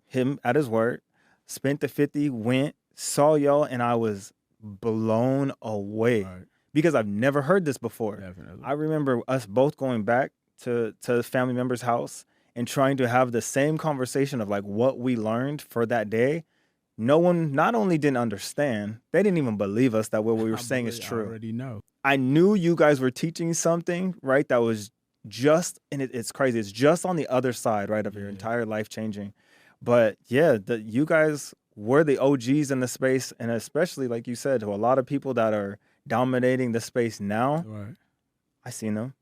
[SPEAKER 2] him at his word, spent the 50, went, saw y'all, and I was blown away because I've never heard this before. Definitely. I remember us both going back to the family member's house and trying to have the same conversation of like what we learned for that day. No one not only didn't understand, they didn't even believe us that what we were saying is true.
[SPEAKER 1] I already know.
[SPEAKER 2] I knew you guys were teaching something, right, that was just, and it's crazy, it's just on the other side, right, of your entire life changing. But yeah, you guys were the OGs in the space, and especially, like you said, to a lot of people that are dominating the space now, I seen them.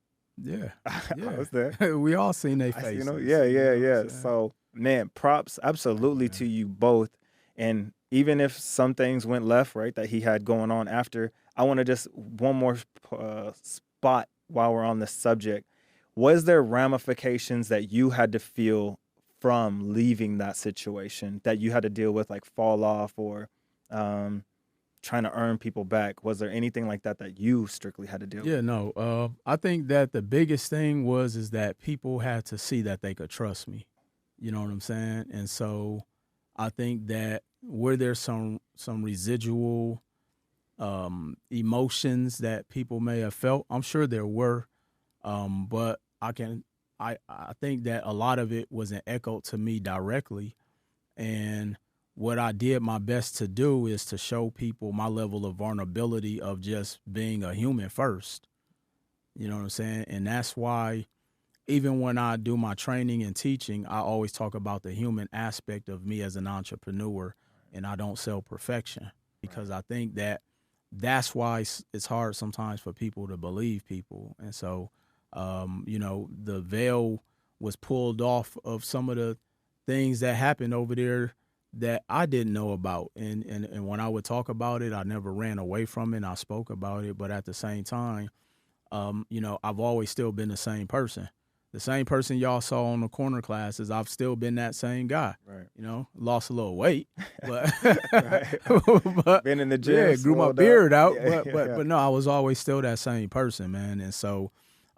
[SPEAKER 1] Yeah.
[SPEAKER 2] I was there.
[SPEAKER 1] We all seen their faces.
[SPEAKER 2] Yeah. So, man, props absolutely to you both. And even if some things went left, right, that he had going on after, I want to just one more spot while we're on the subject. Was there ramifications that you had to feel from leaving that situation that you had to deal with, like fall off or trying to earn people back? Was there anything like that you strictly had to deal with?
[SPEAKER 1] Yeah, no. I think that the biggest thing is that people had to see that they could trust me. You know what I'm saying? And so I think that were there some residual emotions that people may have felt? I'm sure there were, but I think that a lot of it wasn't echoed to me directly. And what I did my best to do is to show people my level of vulnerability of just being a human first. You know what I'm saying? And that's why even when I do my training and teaching, I always talk about the human aspect of me as an entrepreneur, and I don't sell perfection, because I think that that's why it's hard sometimes for people to believe people. And so, the veil was pulled off of some of the things that happened over there that I didn't know about. And when I would talk about it, I never ran away from it. I spoke about it. But at the same time, I've always still been the same person. The same person y'all saw on the corner classes, I've still been that same guy. Right. Lost a little weight, but,
[SPEAKER 2] but been in the gym,
[SPEAKER 1] grew my beard out. But no, I was always still that same person, man. And so,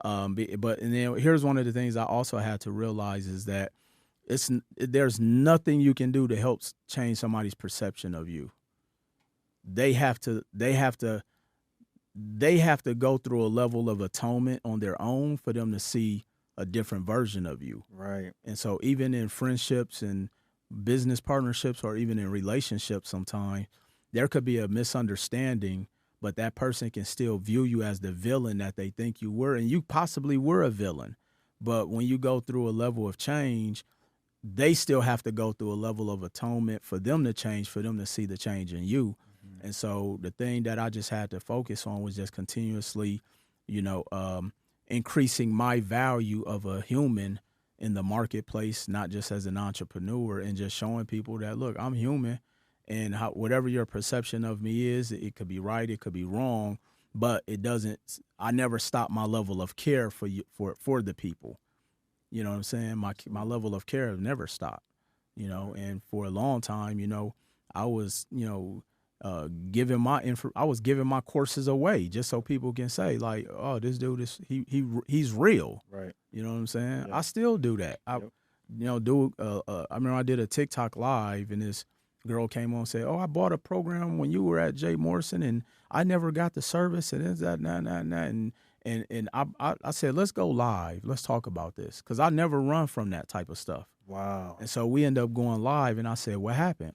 [SPEAKER 1] and then here's one of the things I also had to realize is that there's nothing you can do to help change somebody's perception of you. They have to go through a level of atonement on their own for them to see a different version of you.
[SPEAKER 2] Right.
[SPEAKER 1] And so even in friendships and business partnerships, or even in relationships, sometimes there could be a misunderstanding, but that person can still view you as the villain that they think you were, and you possibly were a villain. But when you go through a level of change, they still have to go through a level of atonement for them to change, for them to see the change in you. Mm-hmm. And so the thing that I just had to focus on was just continuously increasing my value of a human in the marketplace, not just as an entrepreneur, and just showing people that, look, I'm human, and whatever your perception of me is, it could be right, it could be wrong, but I never stop my level of care for you, for the people. You know what I'm saying? My level of care never stopped, and for a long time, I was, giving my courses away just so people can say, like, oh, this dude he's real.
[SPEAKER 2] Right.
[SPEAKER 1] You know what I'm saying?
[SPEAKER 2] Yep.
[SPEAKER 1] I still do that. I remember I did a TikTok live, and this girl came on and said, oh, I bought a program when you were at Jay Morrison, and I never got the service, and and I said, let's go live. Let's talk about this, because I never run from that type of stuff.
[SPEAKER 2] Wow.
[SPEAKER 1] And so we end up going live, and I said, what happened?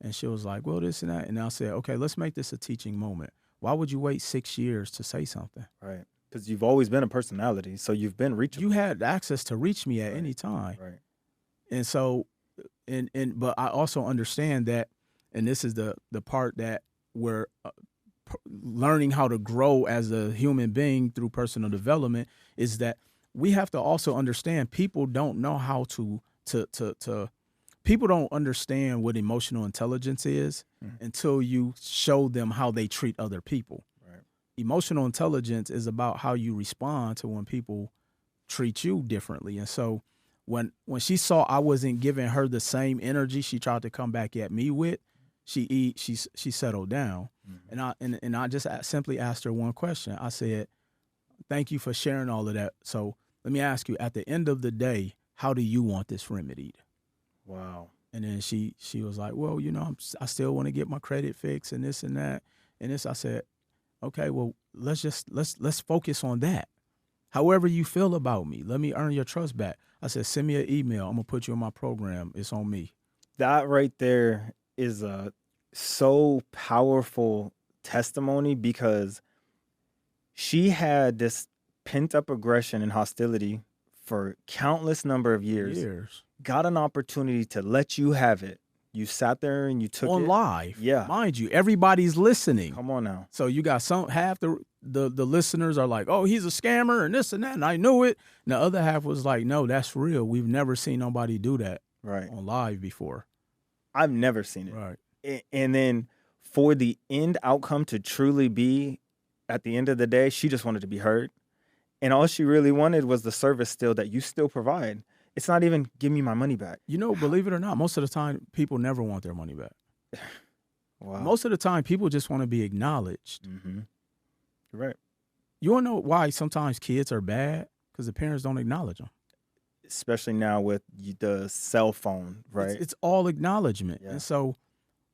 [SPEAKER 1] And she was like, well, this and that. And I said, okay, let's make this a teaching moment. Why would you wait 6 years to say something?
[SPEAKER 2] Right. Because you've always been a personality, so you've been reachable.
[SPEAKER 1] You had access to reach me at any time.
[SPEAKER 2] Right.
[SPEAKER 1] And so, but I also understand that, and this is the part that we're learning how to grow as a human being through personal development, is that we have to also understand people don't know how to people don't understand what emotional intelligence is until you show them how they treat other people.
[SPEAKER 2] Right.
[SPEAKER 1] Emotional intelligence is about how you respond to when people treat you differently. And so when she saw I wasn't giving her the same energy she tried to come back at me with, she settled down. Mm-hmm. And I just simply asked her one question. I said, thank you for sharing all of that. So let me ask you, at the end of the day, how do you want this remedied?
[SPEAKER 2] Wow.
[SPEAKER 1] And then she was like, well, I still want to get my credit fixed and this and that. And this, I said, okay, well, let's focus on that. However you feel about me, let me earn your trust back. I said, send me an email. I'm going to put you in my program. It's on me.
[SPEAKER 2] That right there is a so powerful testimony, because she had this pent up aggression and hostility for countless number of years. Got an opportunity to let you have it. You sat there and you took it.
[SPEAKER 1] On live.
[SPEAKER 2] Yeah.
[SPEAKER 1] Mind you, everybody's listening.
[SPEAKER 2] Come on now.
[SPEAKER 1] So you got half the listeners are like, oh, he's a scammer and this and that, and I knew it. And the other half was like, no, that's real. We've never seen nobody do that on live before.
[SPEAKER 2] I've never seen it.
[SPEAKER 1] Right.
[SPEAKER 2] And then for the end outcome to truly be, at the end of the day, she just wanted to be heard. And all she really wanted was the service still that you still provide. It's not even give me my money back.
[SPEAKER 1] Believe it or not, most of the time, people never want their money back.
[SPEAKER 2] Wow.
[SPEAKER 1] Most of the time, people just want to be acknowledged.
[SPEAKER 2] Mm-hmm. You're right.
[SPEAKER 1] You want to know why sometimes kids are bad? Because the parents don't acknowledge them.
[SPEAKER 2] Especially now with the cell phone, right?
[SPEAKER 1] It's all acknowledgement.
[SPEAKER 2] Yeah.
[SPEAKER 1] And so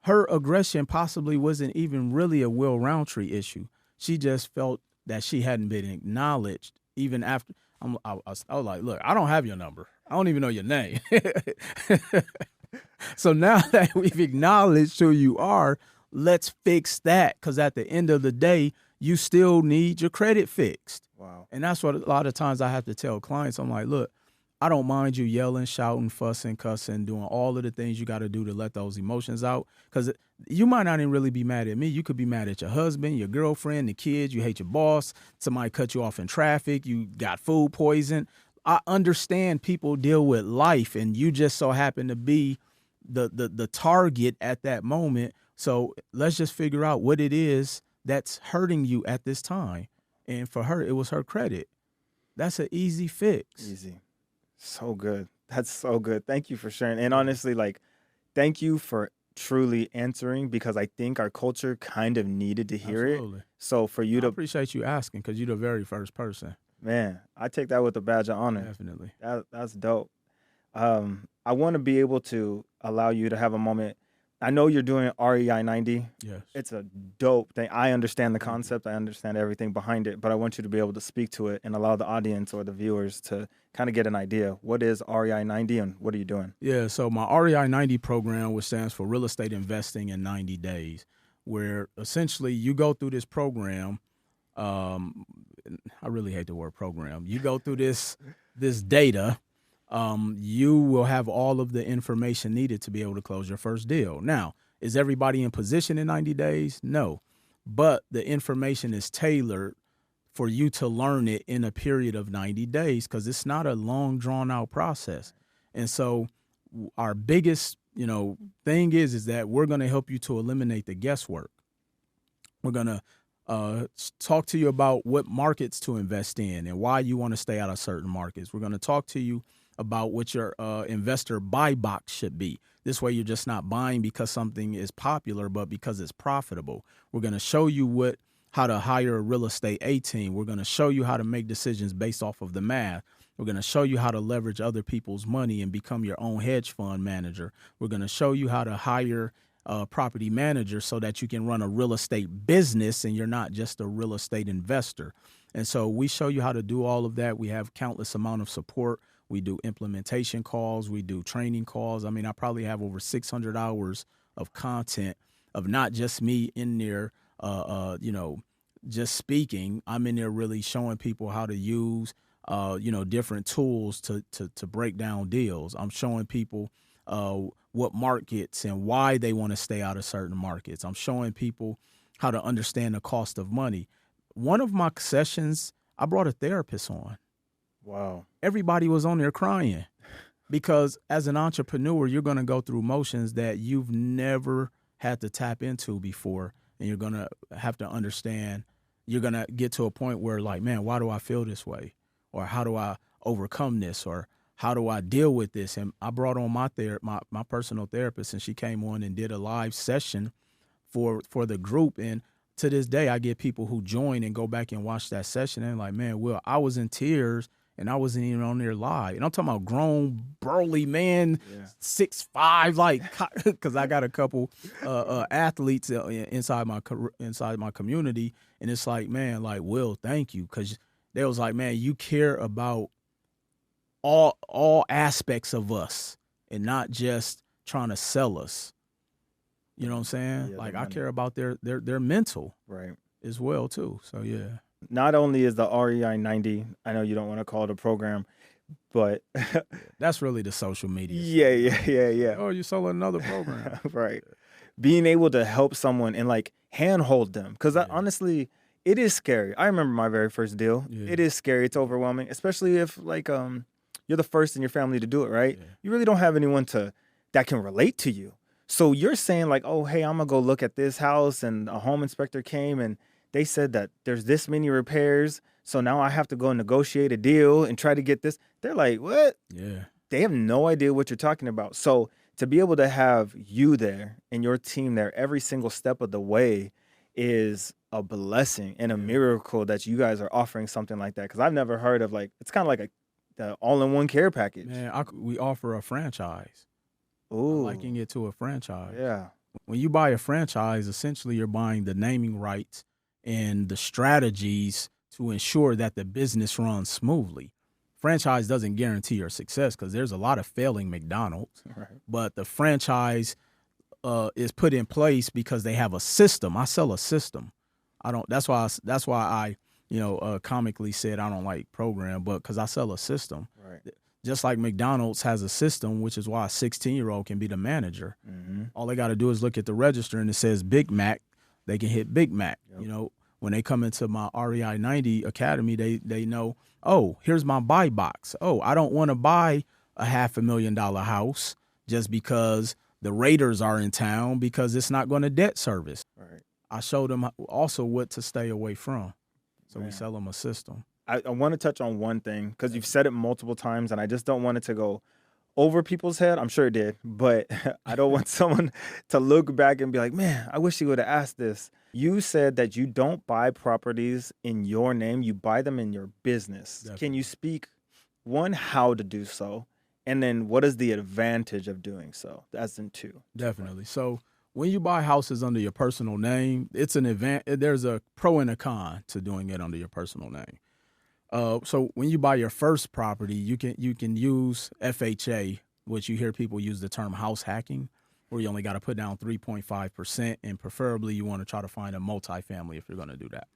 [SPEAKER 1] her aggression possibly wasn't even really a Will Roundtree issue. She just felt that she hadn't been acknowledged even after. I was like, look, I don't have your number. I don't even know your name. So now that we've acknowledged who you are, let's fix that. Because at the end of the day, you still need your credit fixed.
[SPEAKER 2] Wow.
[SPEAKER 1] And that's what a lot of times I have to tell clients. I'm like, look, I don't mind you yelling, shouting, fussing, cussing, doing all of the things you got to do to let those emotions out. Because you might not even really be mad at me. You could be mad at your husband, your girlfriend, the kids. You hate your boss. Somebody cut you off in traffic. You got food poison. I understand people deal with life, and you just so happen to be the target at that moment. So let's just figure out what it is that's hurting you at this time. And for her, it was her credit. That's an easy fix.
[SPEAKER 2] Easy. So good. That's so good. Thank you for sharing. And honestly, thank you for truly answering, because I think our culture kind of needed to hear
[SPEAKER 1] Absolutely.
[SPEAKER 2] it. So for you
[SPEAKER 1] I appreciate you asking, because you're the very first person.
[SPEAKER 2] Man, I take that with a badge of honor.
[SPEAKER 1] Definitely.
[SPEAKER 2] That's dope. I want to be able to allow you to have a moment. I know you're doing REI 90.
[SPEAKER 1] Yes.
[SPEAKER 2] It's a dope thing. I understand the concept. I understand everything behind it, but I want you to be able to speak to it and allow the audience or the viewers to kind of get an idea. What is REI 90 and what are you doing?
[SPEAKER 1] Yeah, so my REI 90 program, which stands for Real Estate Investing in 90 Days, where essentially you go through this program. I really hate the word program. You go through this data. You will have all of the information needed to be able to close your first deal. Now, is everybody in position in 90 days? No. But the information is tailored for you to learn it in a period of 90 days because it's not a long, drawn-out process. And so our biggest, thing is that we're going to help you to eliminate the guesswork. We're going to talk to you about what markets to invest in and why you want to stay out of certain markets. We're going to talk to you about what your investor buy box should be. This way you're just not buying because something is popular, but because it's profitable. We're going to show you how to hire a real estate A-team. We're going to show you how to make decisions based off of the math. We're going to show you how to leverage other people's money and become your own hedge fund manager. We're going to show you how to hire a property manager so that you can run a real estate business and you're not just a real estate investor. And so we show you how to do all of that. We have countless amount of support. We do implementation calls. We do training calls. I mean, I probably have over 600 hours of content of not just me in there, just speaking. I'm in there really showing people how to use different tools to break down deals. I'm showing people what markets and why they want to stay out of certain markets. I'm showing people how to understand the cost of money. One of my sessions, I brought a therapist on.
[SPEAKER 2] Wow.
[SPEAKER 1] Everybody was on there crying because as an entrepreneur, you're going to go through motions that you've never had to tap into before. And you're going to have to understand, you're going to get to a point where like, man, why do I feel this way? Or how do I overcome this? Or how do I deal with this? And I brought on my personal therapist, and she came on and did a live session for the group. And to this day, I get people who join and go back and watch that session and like, man, Will, I was in tears and I wasn't even on there live. And I'm talking about grown, burly man, 6'5", like, because I got a couple athletes inside my community. And it's like, man, like, Will, thank you. Because they was like, man, you care about all aspects of us and not just trying to sell us. You know what I'm saying?
[SPEAKER 2] Yeah,
[SPEAKER 1] like I care about their mental
[SPEAKER 2] right
[SPEAKER 1] as well too. So yeah.
[SPEAKER 2] Not only is the REI 90, I know you don't want to call it a program, but
[SPEAKER 1] that's really the social media.
[SPEAKER 2] Yeah.
[SPEAKER 1] Oh, you sold another program.
[SPEAKER 2] Right. Being able to help someone and like handhold them. Because honestly, it is scary. I remember my very first deal. Yeah. It is scary. It's overwhelming, especially if like you're the first in your family to do it, right? Yeah. You really don't have anyone that can relate to you. So you're saying like, oh, hey, I'm going to go look at this house, and a home inspector came and they said that there's this many repairs. So now I have to go negotiate a deal and try to get this. They're like, what?
[SPEAKER 1] Yeah.
[SPEAKER 2] They have no idea what you're talking about. So to be able to have you there and your team there every single step of the way is a blessing and a miracle that you guys are offering something like that. Because I've never heard of like, it's kind of like the all-in-one care package.
[SPEAKER 1] Man, we offer a franchise.
[SPEAKER 2] Ooh.
[SPEAKER 1] Liking it to a franchise.
[SPEAKER 2] Yeah.
[SPEAKER 1] When you buy a franchise, essentially you're buying the naming rights and the strategies to ensure that the business runs smoothly. Franchise doesn't guarantee your success because there's a lot of failing McDonald's,
[SPEAKER 2] right.
[SPEAKER 1] But the franchise is put in place because they have a system. I sell a system. That's why I comically said I don't like program, but because I sell a system.
[SPEAKER 2] Right.
[SPEAKER 1] Just like McDonald's has a system, which is why a 16-year-old can be the manager.
[SPEAKER 2] Mm-hmm.
[SPEAKER 1] All they got to do is look at the register and it says Big Mac. They can hit Big Mac. Yep. When they come into my REI 90 Academy, they know, oh, here's my buy box. Oh, I don't want to buy a $500,000 house just because the Raiders are in town because it's not going to debt service.
[SPEAKER 2] Right.
[SPEAKER 1] I showed them also what to stay away from. So
[SPEAKER 2] Man.
[SPEAKER 1] We sell them a system.
[SPEAKER 2] I want to touch on one thing because you've said it multiple times, and I just don't want it to go over people's head. I'm sure it did, but I don't want someone to look back and be like, man, I wish he would have asked this. You said that you don't buy properties in your name. You buy them in your business. Definitely. Can you speak, one, how to do so, and then what is the advantage of doing so? That's in two.
[SPEAKER 1] Definitely. So when you buy houses under your personal name, it's an advantage. There's a pro and a con to doing it under your personal name. So when you buy your first property, you can use FHA, which you hear people use the term house hacking, where you only got to put down 3.5%, and preferably you want to try to find a multifamily if you're going to do that.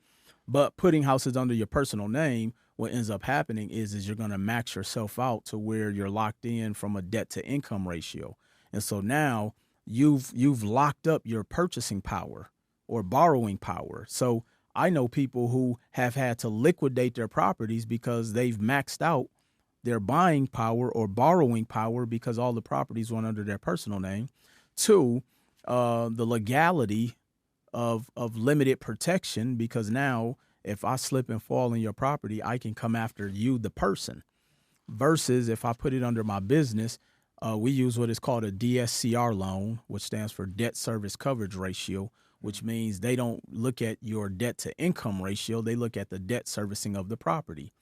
[SPEAKER 1] But putting houses under your personal name, what ends up happening is you're going to max yourself out to where you're locked in from a debt to income ratio. And so now you've locked up your purchasing power or borrowing power. So I know people who have had to liquidate their properties because they've maxed out their buying power or borrowing power because all the properties went under their personal name. Two, the legality of limited protection, because now if I slip and fall in your property, I can come after you, the person. Versus if I put it under my business, we use what is called a DSCR loan, which stands for debt service coverage ratio, which means they don't look at your debt to income ratio. They look at the debt servicing of the property.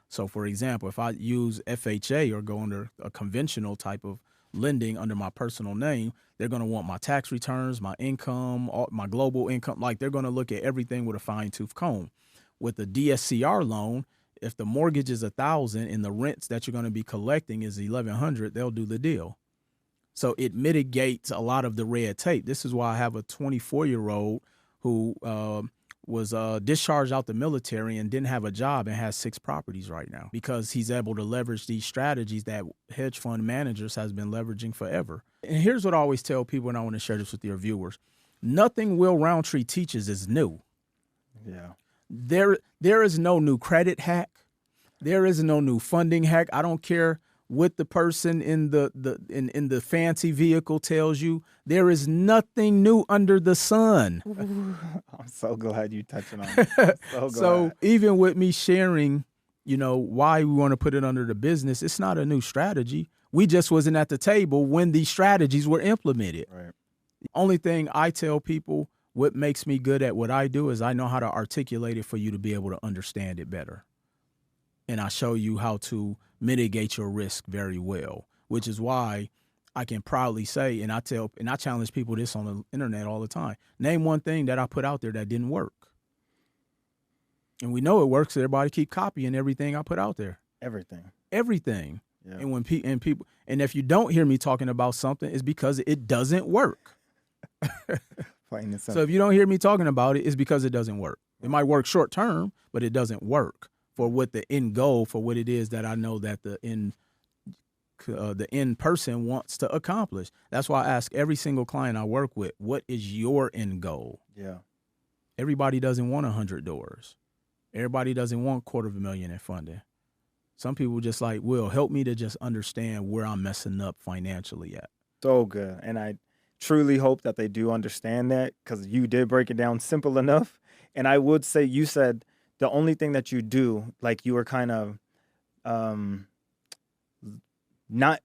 [SPEAKER 1] So, for example, if I use FHA or go under a conventional type of lending under my personal name, they're going to want my tax returns, my income, my global income. Like, they're going to look at everything with a fine-tooth comb. With the DSCR loan, if the mortgage is $1,000 and the rents that you're going to be collecting is $1,100, they'll do the deal. So it mitigates a lot of the red tape. This is why I have a 24-year-old who was discharged out the military and didn't have a job and has 6 properties right now, because he's able to leverage these strategies that hedge fund managers has been leveraging forever. And here's what I always tell people, and I want to share this with your viewers. Nothing Will Roundtree teaches is new.
[SPEAKER 2] Yeah.
[SPEAKER 1] There is no new credit hack. There is no new funding hack. I don't care what the person in the fancy vehicle tells you. There is nothing new under the sun.
[SPEAKER 2] I'm so glad you touched on it.
[SPEAKER 1] So even with me sharing, why we want to put it under the business, it's not a new strategy. We just wasn't at the table when these strategies were implemented.
[SPEAKER 2] Right.
[SPEAKER 1] The only thing I tell people, what makes me good at what I do, is I know how to articulate it for you to be able to understand it better. And I show you how to mitigate your risk very well, which is why I can proudly say, and I challenge people this on the internet all the time. Name one thing that I put out there that didn't work. And we know it works. Everybody keep copying everything I put out there. Everything. Yeah. And when people, and if you don't hear me talking about something, it's because it doesn't work.
[SPEAKER 2] Plain and simple.
[SPEAKER 1] So if you don't hear me talking about it, it's because it doesn't work. It might work short term, but it doesn't work for what the end goal, for what it is that I know that the end person wants to accomplish. That's why I ask every single client I work with, what is your end goal?
[SPEAKER 2] Yeah.
[SPEAKER 1] Everybody doesn't want 100 doors. Everybody doesn't want $250,000 in funding. Some people just like, Will, help me to just understand where I'm messing up financially at.
[SPEAKER 2] So good. And I truly hope that they do understand that, because you did break it down simple enough. And I would say, you said the only thing that you do, like you were kind of not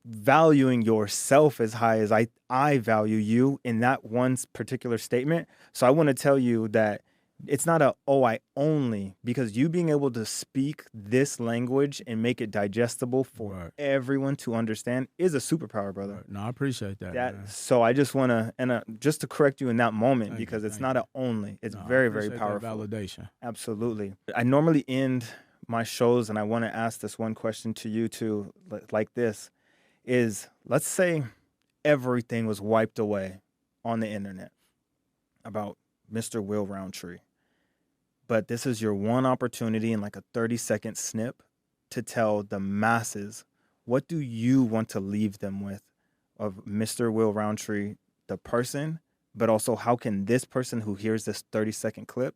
[SPEAKER 2] valuing yourself as high as I value you in that one particular statement. So I want to tell you that it's not I only, because you being able to speak this language and make it digestible for everyone to understand is a superpower, brother.
[SPEAKER 1] Right. No, I appreciate that.
[SPEAKER 2] So I just want to, and just to correct you in that moment, because it's not a only. It's very, very powerful.
[SPEAKER 1] Validation.
[SPEAKER 2] Absolutely. I normally end my shows, and I want to ask this one question to you too, like this, is, let's say everything was wiped away on the internet about Mr. Will Roundtree, but this is your one opportunity in like a 30-second snip to tell the masses, what do you want to leave them with of Mr. Will Roundtree, the person, but also how can this person who hears this 30-second clip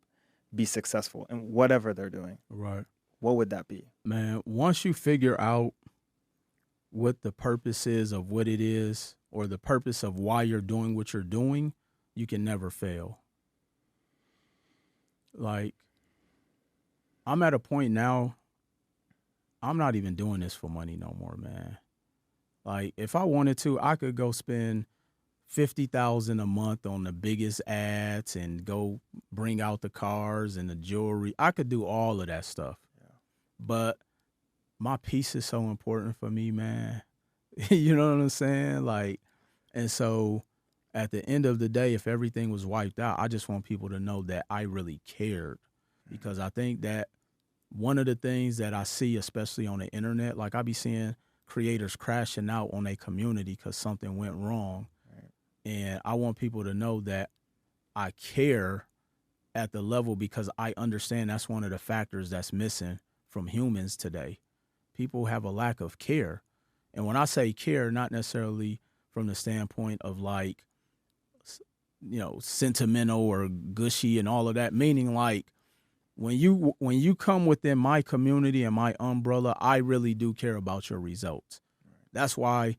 [SPEAKER 2] be successful in whatever they're doing?
[SPEAKER 1] Right.
[SPEAKER 2] What would that be?
[SPEAKER 1] Man, once you figure out what the purpose is of what it is, or the purpose of why you're doing what you're doing, you can never fail. Like, I'm at a point now, I'm not even doing this for money no more, man. Like, if I wanted to, I could go spend $50,000 a month on the biggest ads and go bring out the cars and the jewelry. I could do all of that stuff. Yeah. But my peace is so important for me, man. You know what I'm saying? Like, and so at the end of the day, if everything was wiped out, I just want people to know that I really cared, because I think that one of the things that I see, especially on the internet, like I be seeing creators crashing out on a community because something went wrong. Right. And I want people to know that I care at the level, because I understand that's one of the factors that's missing from humans today. People have a lack of care. And when I say care, not necessarily from the standpoint of like sentimental or gushy and all of that. Meaning, like, when you come within my community and my umbrella, I really do care about your results. That's why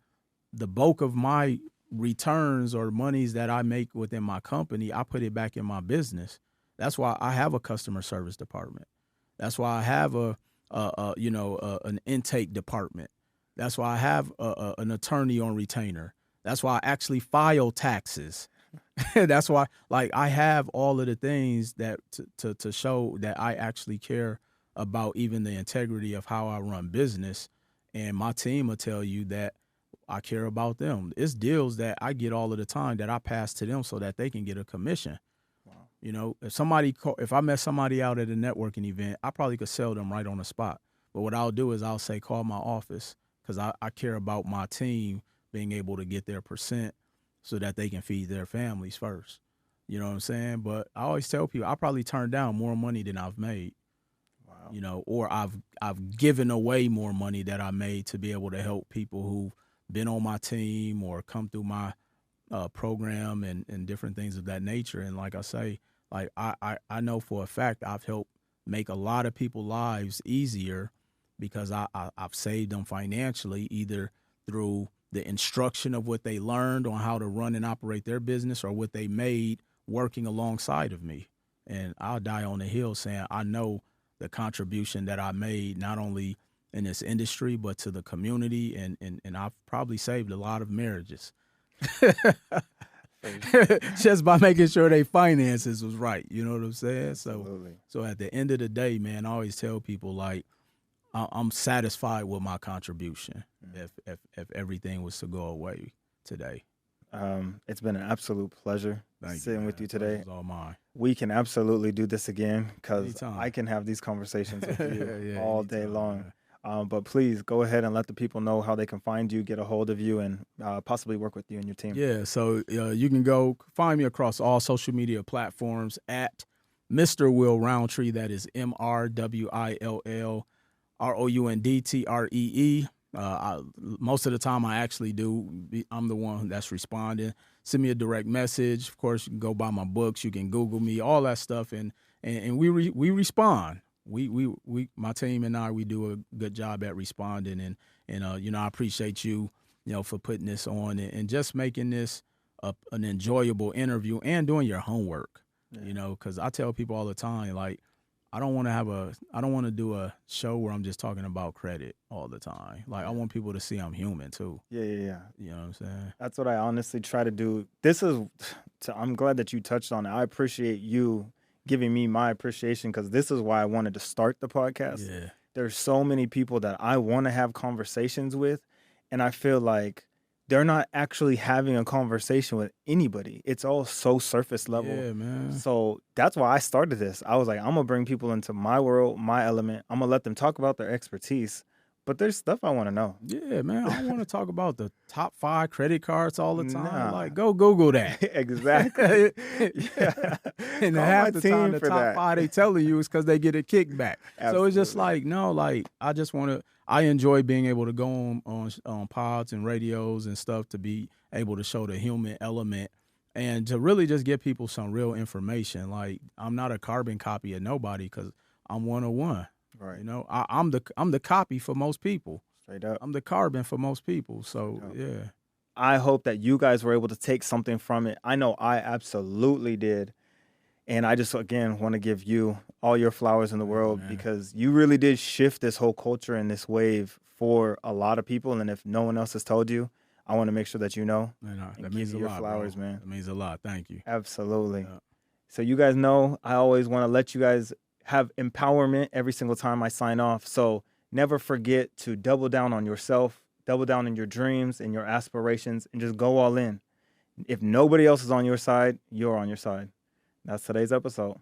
[SPEAKER 1] the bulk of my returns or monies that I make within my company, I put it back in my business. That's why I have a customer service department. That's why I have an intake department. That's why I have an attorney on retainer. That's why I actually file taxes. That's why, like, I have all of the things that to show that I actually care about even the integrity of how I run business. And my team will tell you that I care about them. It's deals that I get all of the time that I pass to them so that they can get a commission. Wow. If I met somebody out at a networking event, I probably could sell them right on the spot. But what I'll do is I'll say, call my office, because I care about my team being able to get their percent so that they can feed their families first. You know what I'm saying? But I always tell people I probably turned down more money than I've made. Wow. Or I've given away more money that I made to be able to help people who've been on my team or come through my program and different things of that nature. And like I say, like I know for a fact I've helped make a lot of people's lives easier because I've saved them financially, either through the instruction of what they learned on how to run and operate their business or what they made working alongside of me. And I'll die on the hill saying I know the contribution that I made, not only in this industry, but to the community. And I've probably saved a lot of marriages just by making sure their finances was right. You know what I'm saying?
[SPEAKER 2] Absolutely.
[SPEAKER 1] So at the end of the day, man, I always tell people, like, I'm satisfied with my contribution if everything was to go away today.
[SPEAKER 2] It's been an absolute pleasure sitting with you today.
[SPEAKER 1] It was all mine.
[SPEAKER 2] We can absolutely do this again because I can have these conversations with you all day long. But please go ahead and let the people know how they can find you, get a hold of you, and possibly work with you and your team.
[SPEAKER 1] Yeah, so you can go find me across all social media platforms at Mr. Will Roundtree. That is MrWillRoundtree. Most of the time I actually do. I'm the one that's responding. Send me a direct message. Of course, you can go buy my books. You can Google me, all that stuff, and we respond. We my team and I, we do a good job at responding, and I appreciate you, for putting this on and just making this an enjoyable interview and doing your homework. Yeah. Because I tell people all the time, like, I don't want to do a show where I'm just talking about credit all the time. Like, I want people to see I'm human too.
[SPEAKER 2] Yeah.
[SPEAKER 1] You know what I'm saying?
[SPEAKER 2] That's what I honestly try to do. I'm glad that you touched on it. I appreciate you giving me my appreciation because this is why I wanted to start the podcast.
[SPEAKER 1] Yeah.
[SPEAKER 2] There's so many people that I want to have conversations with, and I feel like they're not actually having a conversation with anybody. It's all so surface level.
[SPEAKER 1] Yeah, man.
[SPEAKER 2] So that's why I started this. I was like, I'm going to bring people into my world, my element. I'm going to let them talk about their expertise. But there's stuff I want to know.
[SPEAKER 1] Yeah, man. I don't want to talk about the top 5 credit cards all the time. Nah. Like, go Google that.
[SPEAKER 2] Exactly. Yeah.
[SPEAKER 1] And half the time, the top 5 they telling you is because they get a kickback.
[SPEAKER 2] Absolutely.
[SPEAKER 1] So it's just like, no, like, I just want to. I enjoy being able to go on pods and radios and stuff to be able to show the human element and to really just give people some real information. Like, I'm not a carbon copy of nobody because I'm 101.
[SPEAKER 2] Right.
[SPEAKER 1] I'm the copy for most people.
[SPEAKER 2] Straight up.
[SPEAKER 1] I'm the carbon for most people. So, yeah.
[SPEAKER 2] I hope that you guys were able to take something from it. I know I absolutely did. And I just, again, want to give you all your flowers in the world because you really did shift this whole culture and this wave for a lot of people. And if no one else has told you, I want to make sure that you know.
[SPEAKER 1] That means a lot,
[SPEAKER 2] flowers,
[SPEAKER 1] bro.
[SPEAKER 2] Man.
[SPEAKER 1] That means a lot. Thank you.
[SPEAKER 2] Absolutely. Yeah. So you guys know I always want to let you guys have empowerment every single time I sign off. So never forget to double down on yourself, double down on your dreams and your aspirations, and just go all in. If nobody else is on your side, you're on your side. That's today's episode.